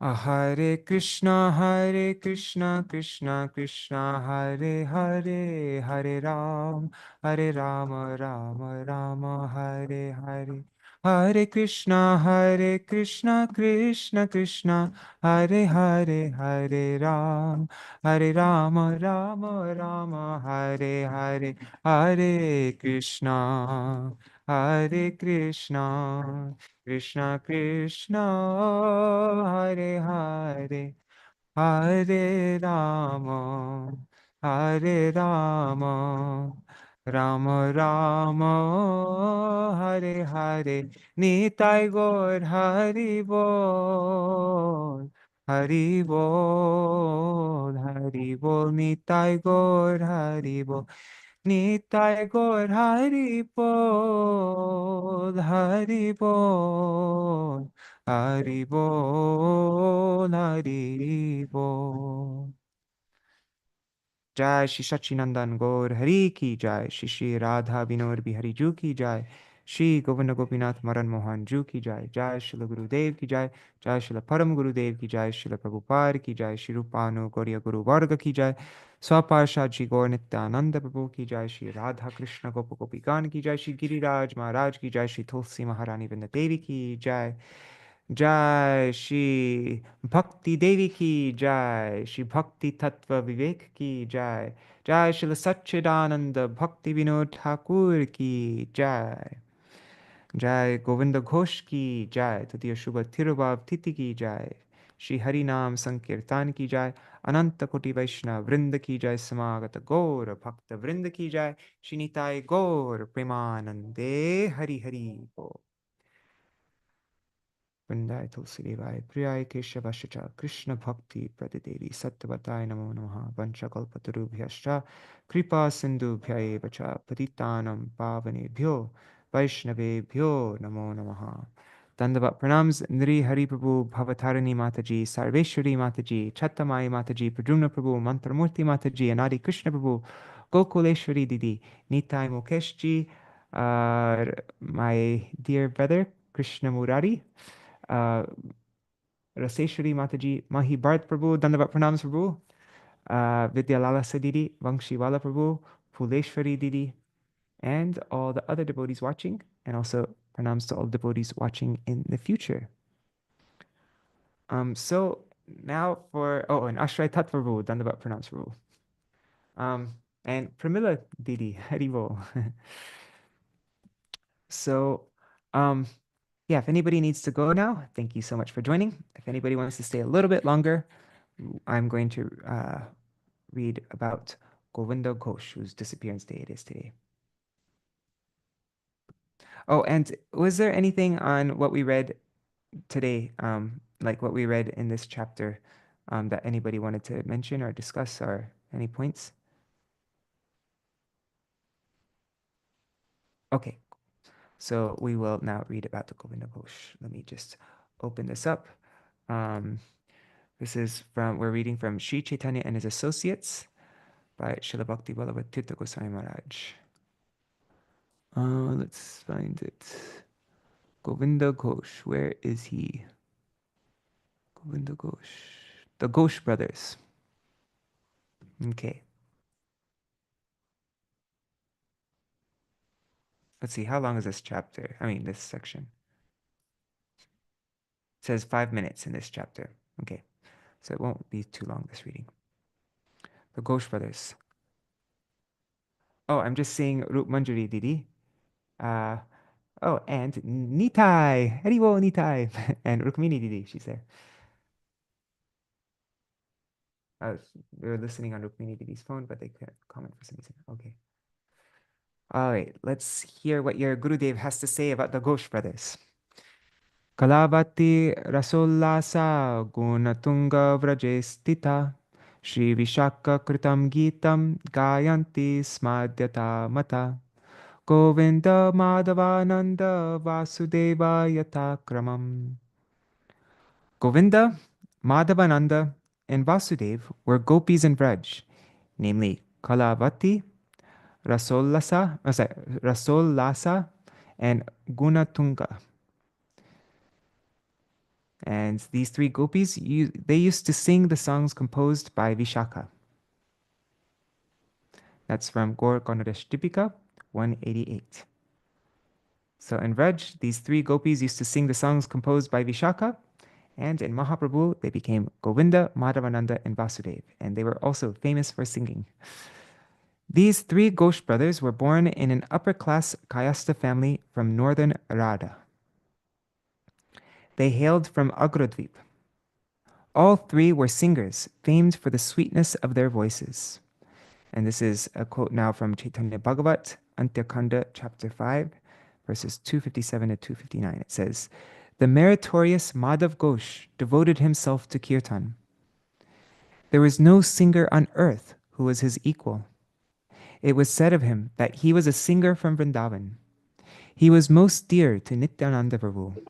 Hare Krishna, Krishna Krishna, Hare Hare, Hare Rama, Rama Rama, Hare Hare. Hare Krishna, Krishna Krishna, Hare Hare, Hare Rama, Rama Rama, Hare Hare. Hare Krishna, Krishna Krishna, Hare Hare, Hare Rama, Hare Rama, Rama Rama, Hare Hare. Nitai Gaur Hari Bol, Hari Bol, Hari Bol, Nitai Gaur Hari Bol. Nitai Gaur Hari Bol, Hari Bol, Hari Bol, Hari Bol. Jai Shri Sachinandan Gaur Hari Ki Jai, Shri Shri Radha Vinod Bihari Ju Ki Jai, Shri Govinda Gopinath Maran Mohan Ju Ki Jai, Jai Shri Guru Dev Ki Jai, Jai Shri Param Guru Dev Ki Jai, Shri Prabhupada Ki Jai, Shri Rupanu Gauriya Guru Varga Ki Jai, Swaparshad Shri Gaur Nityananda Prabhu Ki Jai, Shri Radha Krishna Gopa Gopikan Ki Jai, Shri Giriraj Maharaj Ki Jai, Shri Tulsi Maharani Vrinda Devi Ki Jai, Jai Shri Bhakti Devi ki Jai, Shri Bhakti-tattva-viveka ki Jai, Jai Shri Satchidananda Bhaktivinoda Ṭhākura ki Jai, Jai Govinda Ghosh ki Jai, Tatiya Shubha Tirubhav Titi ki Jai, Shri Harinam Sankirtan ki Jai, Ananta Koti Vaishnava Vrinda ki Jai, Samagata Gaura Bhakta Vrinda ki Jai, Shri Nitai Gaur Premanande Hari Hari Bol. Vrindai Tulsi Devai, Priyai Keshavashacha, Krishna Bhakti Pradadevi, Sattvatai Namo Namaha, Vanchakalpatarubhyascha, Kripa Sindhubhya Evacha, Patitanam Pavanebhyo, Vaishnavebhyo Namo Namaha. Dandavat Pranams, Nri Hari Prabhu, Bhavatarani Mataji, Sarveshwari Mataji, Chattamai Mataji, Pradrumna Prabhu, Mantramurti Mataji, Anadi Krishna Prabhu, Gokuleshwari Didi, Nitai Mukeshji, my dear brother, Krishna Murari, Raseshwari Mataji, Mahi Bharat Prabhu, Dandavat Pranams Prabhu, Vidya Lalasa Didi, Vangshiwala Prabhu, Phuleshwari Didi, and all the other devotees watching, and also pranams to all devotees watching in the future. So now for, oh, and Ashray Tattva Prabhu, Dandavat Pranams Prabhu. And Pramila Didi, Haribol. So, yeah, if anybody needs to go now, thank you so much for joining. If anybody wants to stay a little bit longer, I'm going to read about Govinda Ghosh, whose disappearance day it is today. Oh, and was there anything on what we read today, like what we read in this chapter, that anybody wanted to mention or discuss, or any points? Okay, so we will now read about the Govinda Ghosh. Let me just open this up. This is from, we're reading from Sri Chaitanya and His Associates by Srila Bhaktivinoda Tirtha Goswami Maharaj. Let's find it. Govinda Ghosh, where is he? Govinda Ghosh. The Ghosh brothers. Okay. Let's see, how long is this chapter? I mean, this section. It says 5 minutes in this chapter. Okay. So it won't be too long, this reading. The Ghosh brothers. Oh, I'm just seeing Rup Manjari Didi. Oh, and Nitai. Haribo Nitai. And Rukmini Didi, she's there. They were listening on Rukmini Didi's phone, but they couldn't comment for some reason. Okay. All right, let's hear what your Gurudev has to say about the Ghosh brothers. Kalavati Rasullasa Gunatunga Vrajestita Shri Vishaka Kritam Gitam Gayanti Smadhyata Mata Govinda Madhavananda Vasudeva Yatakramam. Govinda, Madhavananda, and Vasudev were gopis in Vraj, namely Kalavati, Rasollasa, and Gunatunga. And these three gopis, they used to sing the songs composed by Vishaka. That's from Gaur Konodesh Dipika 188. So in Vraj, these three gopis used to sing the songs composed by Vishaka, and in Mahaprabhu, they became Govinda, Madhavananda, and Vasudev, and they were also famous for singing. These three Ghosh brothers were born in an upper-class Kayastha family from northern Radha. They hailed from Agradvip. All three were singers, famed for the sweetness of their voices. And this is a quote now from Chaitanya Bhagavat, Antyakanda, chapter 5, verses 257 to 259. It says, "The meritorious Madhav Ghosh devoted himself to kirtan. There was no singer on earth who was his equal. It was said of him that he was a singer from Vrindavan. He was most dear to Nityananda Prabhu.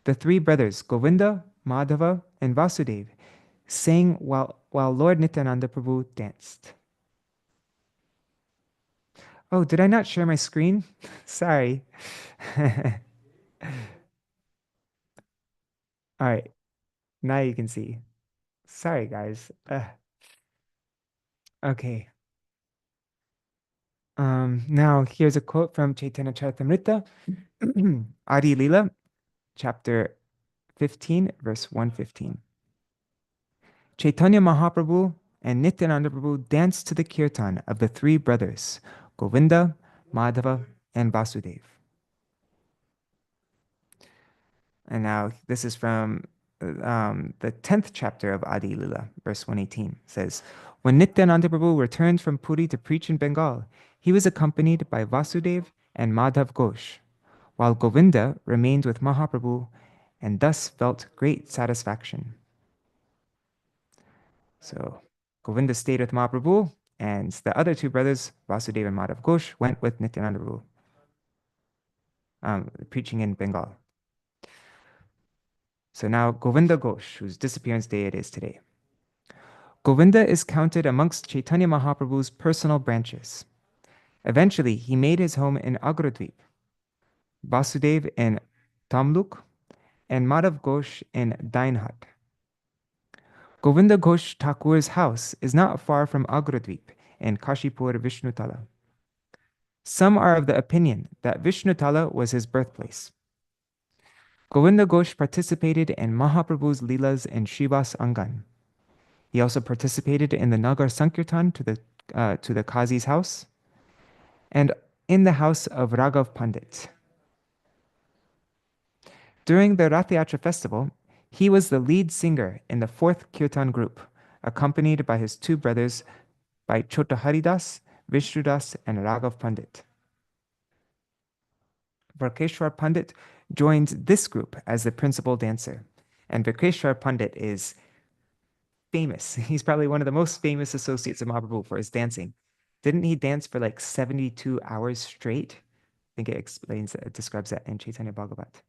The three brothers, Govinda, Madhava, and Vasudev, sang while Lord Nityananda Prabhu danced." Oh, did I not share my screen? Sorry. All right, now you can see. Sorry, guys. Okay. Now here's a quote from Chaitanya Charitamrita, Adi Lila, chapter 15, verse 115. Chaitanya Mahaprabhu and Nityananda Prabhu danced to the kirtan of the three brothers, Govinda, Madhava, and Vasudev. And now this is from the 10th chapter of Adi Lila, verse 118. It says, "When Nityananda Prabhu returned from Puri to preach in Bengal, he was accompanied by Vasudev and Madhav Ghosh, while Govinda remained with Mahaprabhu and thus felt great satisfaction." So Govinda stayed with Mahaprabhu, and the other two brothers, Vasudeva and Madhav Ghosh, went with Nityananda Prabhu, preaching in Bengal. So now Govinda Ghosh, whose disappearance day it is today. Govinda is counted amongst Chaitanya Mahaprabhu's personal branches. Eventually, he made his home in Agradvip, Vasudev in Tamluk, and Madhav Ghosh in Dainhat. Govinda Ghosh Ṭhākura's house is not far from Agradvip in Kashipur, Vishnutala. Some are of the opinion that Vishnutala was his birthplace. Govinda Ghosh participated in Mahaprabhu's Leelas in Srivas Angan. He also participated in the Nagar Sankirtan to the Qazi's house and in the house of Raghav Pandit. During the Rath Yatra festival, he was the lead singer in the fourth kirtan group, accompanied by his two brothers, by Chota Haridas, Vishnudas, and Raghav Pandit. Varkeshwar Pandit joined this group as the principal dancer, and Varkeshwar Pandit is famous. He's probably one of the most famous associates of Mahaprabhu for his dancing. Didn't he dance for like 72 hours straight? I think it describes that in Chaitanya Bhagavat.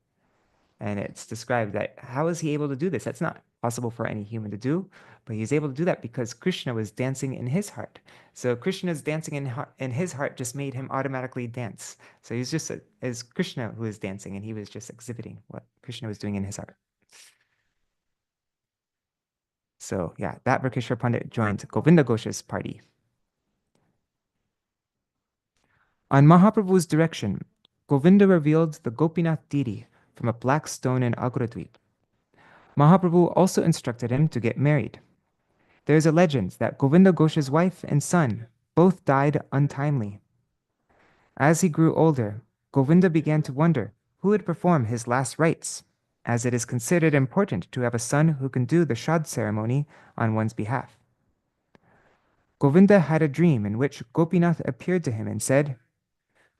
And it's described that how is he able to do this? That's not possible for any human to do, but he's able to do that because Krishna was dancing in his heart. So Krishna's dancing in his heart just made him automatically dance. So he's just as Krishna who is dancing, and he was just exhibiting what Krishna was doing in his heart. So yeah, that Varkeshwar Pandit joined Govinda Ghosh's party. On Mahaprabhu's direction, Govinda revealed the Gopinath deity from a black stone in Agradvip. Mahaprabhu also instructed him to get married. There is a legend that Govinda Ghosh's wife and son both died untimely. As he grew older, Govinda began to wonder who would perform his last rites, as it is considered important to have a son who can do the Shad ceremony on one's behalf. Govinda had a dream in which Gopinath appeared to him and said,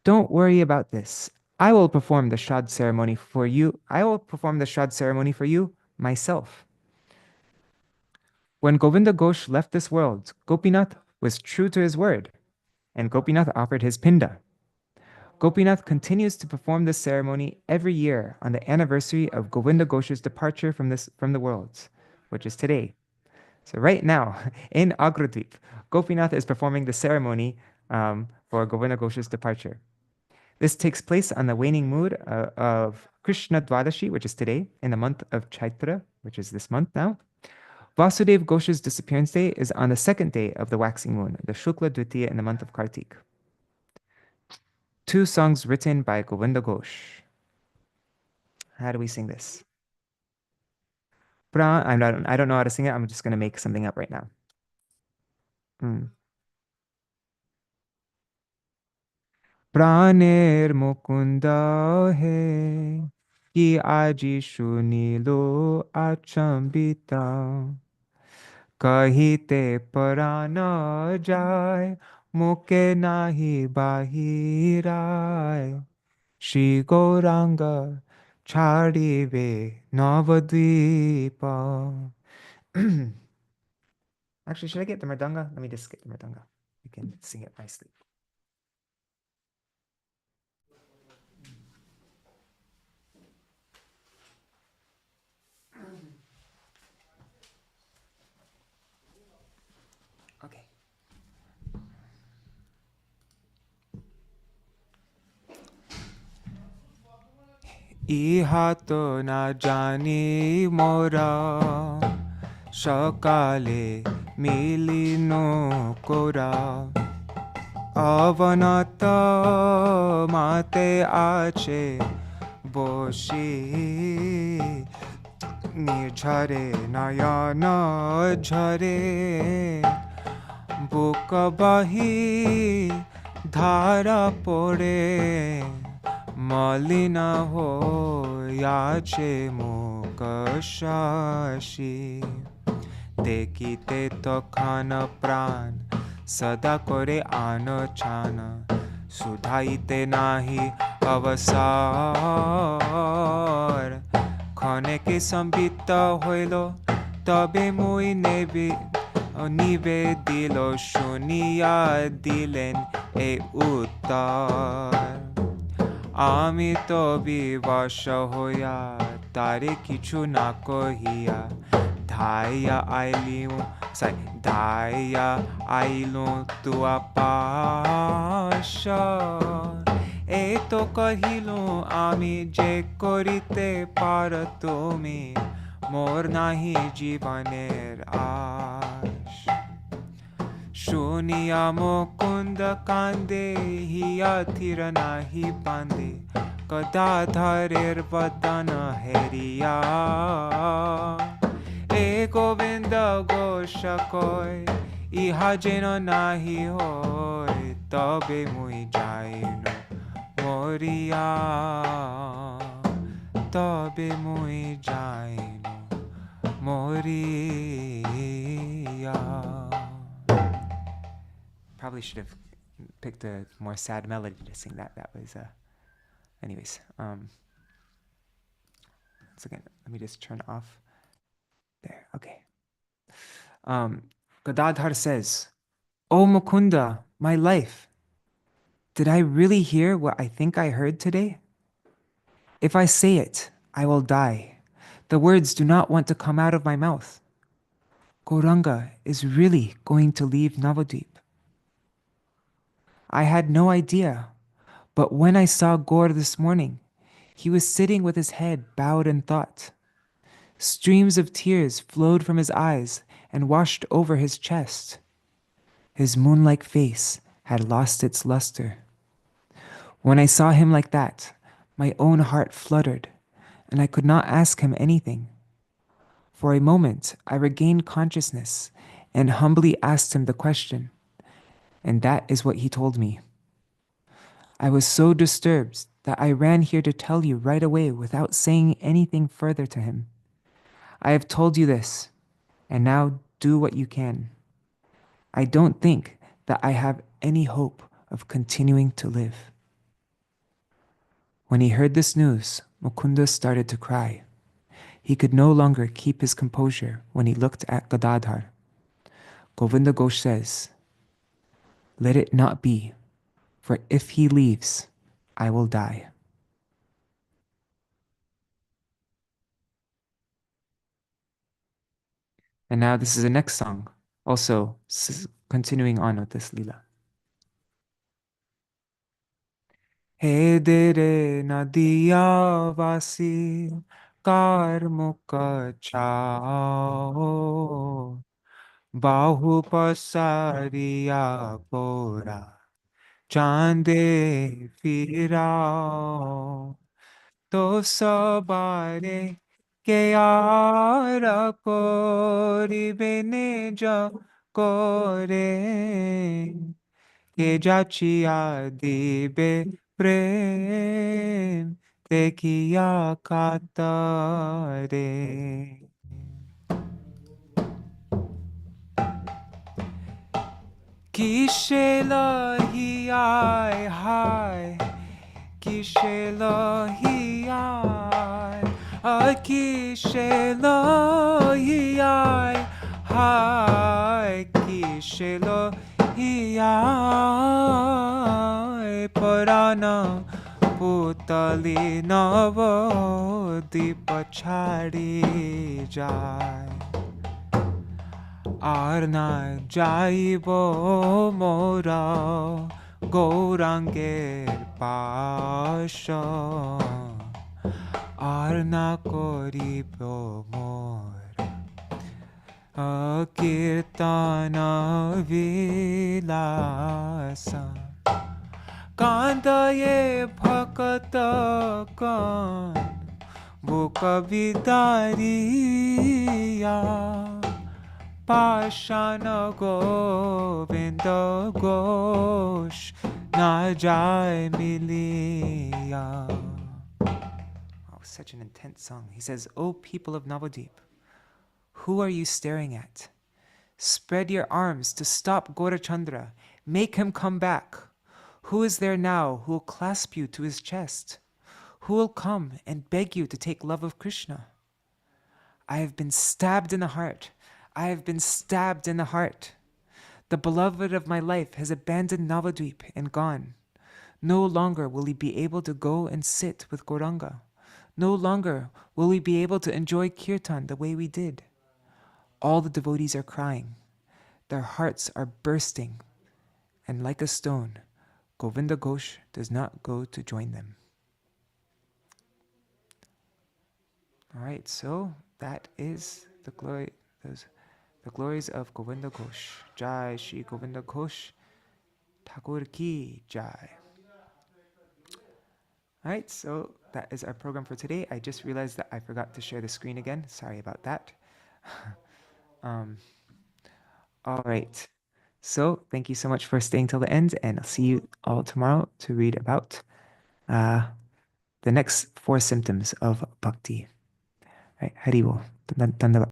"Don't worry about this. I will perform the Shad ceremony for you. I will perform the Shad ceremony for you myself." When Govinda Ghosh left this world, Gopinath was true to his word, and Gopinath offered his pinda. Gopinath continues to perform this ceremony every year on the anniversary of Govinda Ghosh's departure from the world, which is today. So right now, in Agradvip, Gopinath is performing the ceremony for Govinda Ghosha's departure. This takes place on the waning moon of Krishna Dwadashi, which is today, in the month of Chaitra, which is this month now. Vasudev Ghosha's disappearance day is on the second day of the waxing moon, the Shukla Dvitiya in the month of Kartik. Two songs written by Govinda Ghosh. How do we sing this? I don't know how to sing it. I'm just going to make something up right now. প্রাণের মুকুন্দ হে কি আজি শুনিল আচম্বিতা কহিতে পরাণ যায় মুকে নাহি বাহিরায় Shri Gauranga ছাড়িবে Nabadwip. Actually, should I get the mridanga? Let me just get the mridanga. You can sing it nicely. Okay. ইহা তো না জানি মোরা সকালে মিলিন কোরা অবনত মাতে আছে বসি নির্ঝরে নয়ন ঝরে বুক বাহি ধারা পড়ে মলিনা হইয়াছে মুখ শাসি দেখিতে তখন প্রাণ সদা করে আন ছান সুধাইতে নাহি অবসর ক্ষণেকে সম্বিত হইল তবে মুই নিবেদিল শুনিয়া দিলেন এই উত্তর আমি তো বিবশ হইয়া তারে কিছু না কহিয়া ধাইয়া আইলু তুয়া পাশ এ তো কহিলু আমি যে করিতে পার তুমি মোর নাহি জীবনের আশ শুনিয়া মুকুন্দ কান্দে হিয়া থির নাহি বাঁধে গদাধরের বদন হেরিয়া এ গোবিন্দ ঘোষ কয় ইহা যেন নাহি হয় তবে মুই যাইন মরিয়া তবে মুই যাইন মরিয়া. Probably should have picked a more sad melody to sing that. That was, anyways. Once again, let me just turn off. There, okay. Gadadhar says, "O Mukunda, my life, did I really hear what I think I heard today? If I say it, I will die. The words do not want to come out of my mouth. Gauranga is really going to leave Navadvip. I had no idea, but when I saw Gaur this morning, he was sitting with his head bowed in thought. Streams of tears flowed from his eyes and washed over his chest. His moon-like face had lost its luster. When I saw him like that, my own heart fluttered, and I could not ask him anything. For a moment, I regained consciousness and humbly asked him the question, and that is what he told me. I was so disturbed that I ran here to tell you right away without saying anything further to him. I have told you this, and now do what you can. I don't think that I have any hope of continuing to live." When he heard this news, Mukunda started to cry. He could no longer keep his composure when he looked at Gadadhar. Govinda Ghosh says, "Let it not be, for if he leaves, I will die." And now this is the next song, also continuing on with this lila. He dere nadia vasi kar mukha chao. Bahu pasariya pora chande firao. To sabare ke ara kori bene ja kore. Ke jachiya dibe prem tekiya katare. Kishela hi ai hai, Kishela hi ai, Kishela hi ai hai, Kishela hi ai, Parana putali nava deepa chhadi jai. আর না যাইব মোরা গৌরাঙ্গের পাশ আর না করিব মোর কীর্তন বিলাস কান্দায়ে ভকত কান বুক বিদারিয়া Pashana Govinda Ghosh Najai Miliya. Oh, such an intense song. He says, O people of Navadvip, who are you staring at? Spread your arms to stop Gaurachandra. Make him come back. Who is there now who will clasp you to his chest? Who will come and beg you to take love of Krishna? I have been stabbed in the heart. I have been stabbed in the heart. The beloved of my life has abandoned Navadvip and gone. No longer will he be able to go and sit with Gauranga. No longer will we be able to enjoy kirtan the way we did. All the devotees are crying. Their hearts are bursting. And like a stone, Govinda Ghosh does not go to join them. All right, so that is the glories of Govinda Ghosh. Jai Shri Govinda Ghosh. Ṭhākura ki Jai. All right, so that is our program for today. I just realized that I forgot to share the screen again. Sorry about that. All right. So thank you so much for staying till the end, and I'll see you all tomorrow to read about the next 4 symptoms of bhakti. All right, Hari Bol.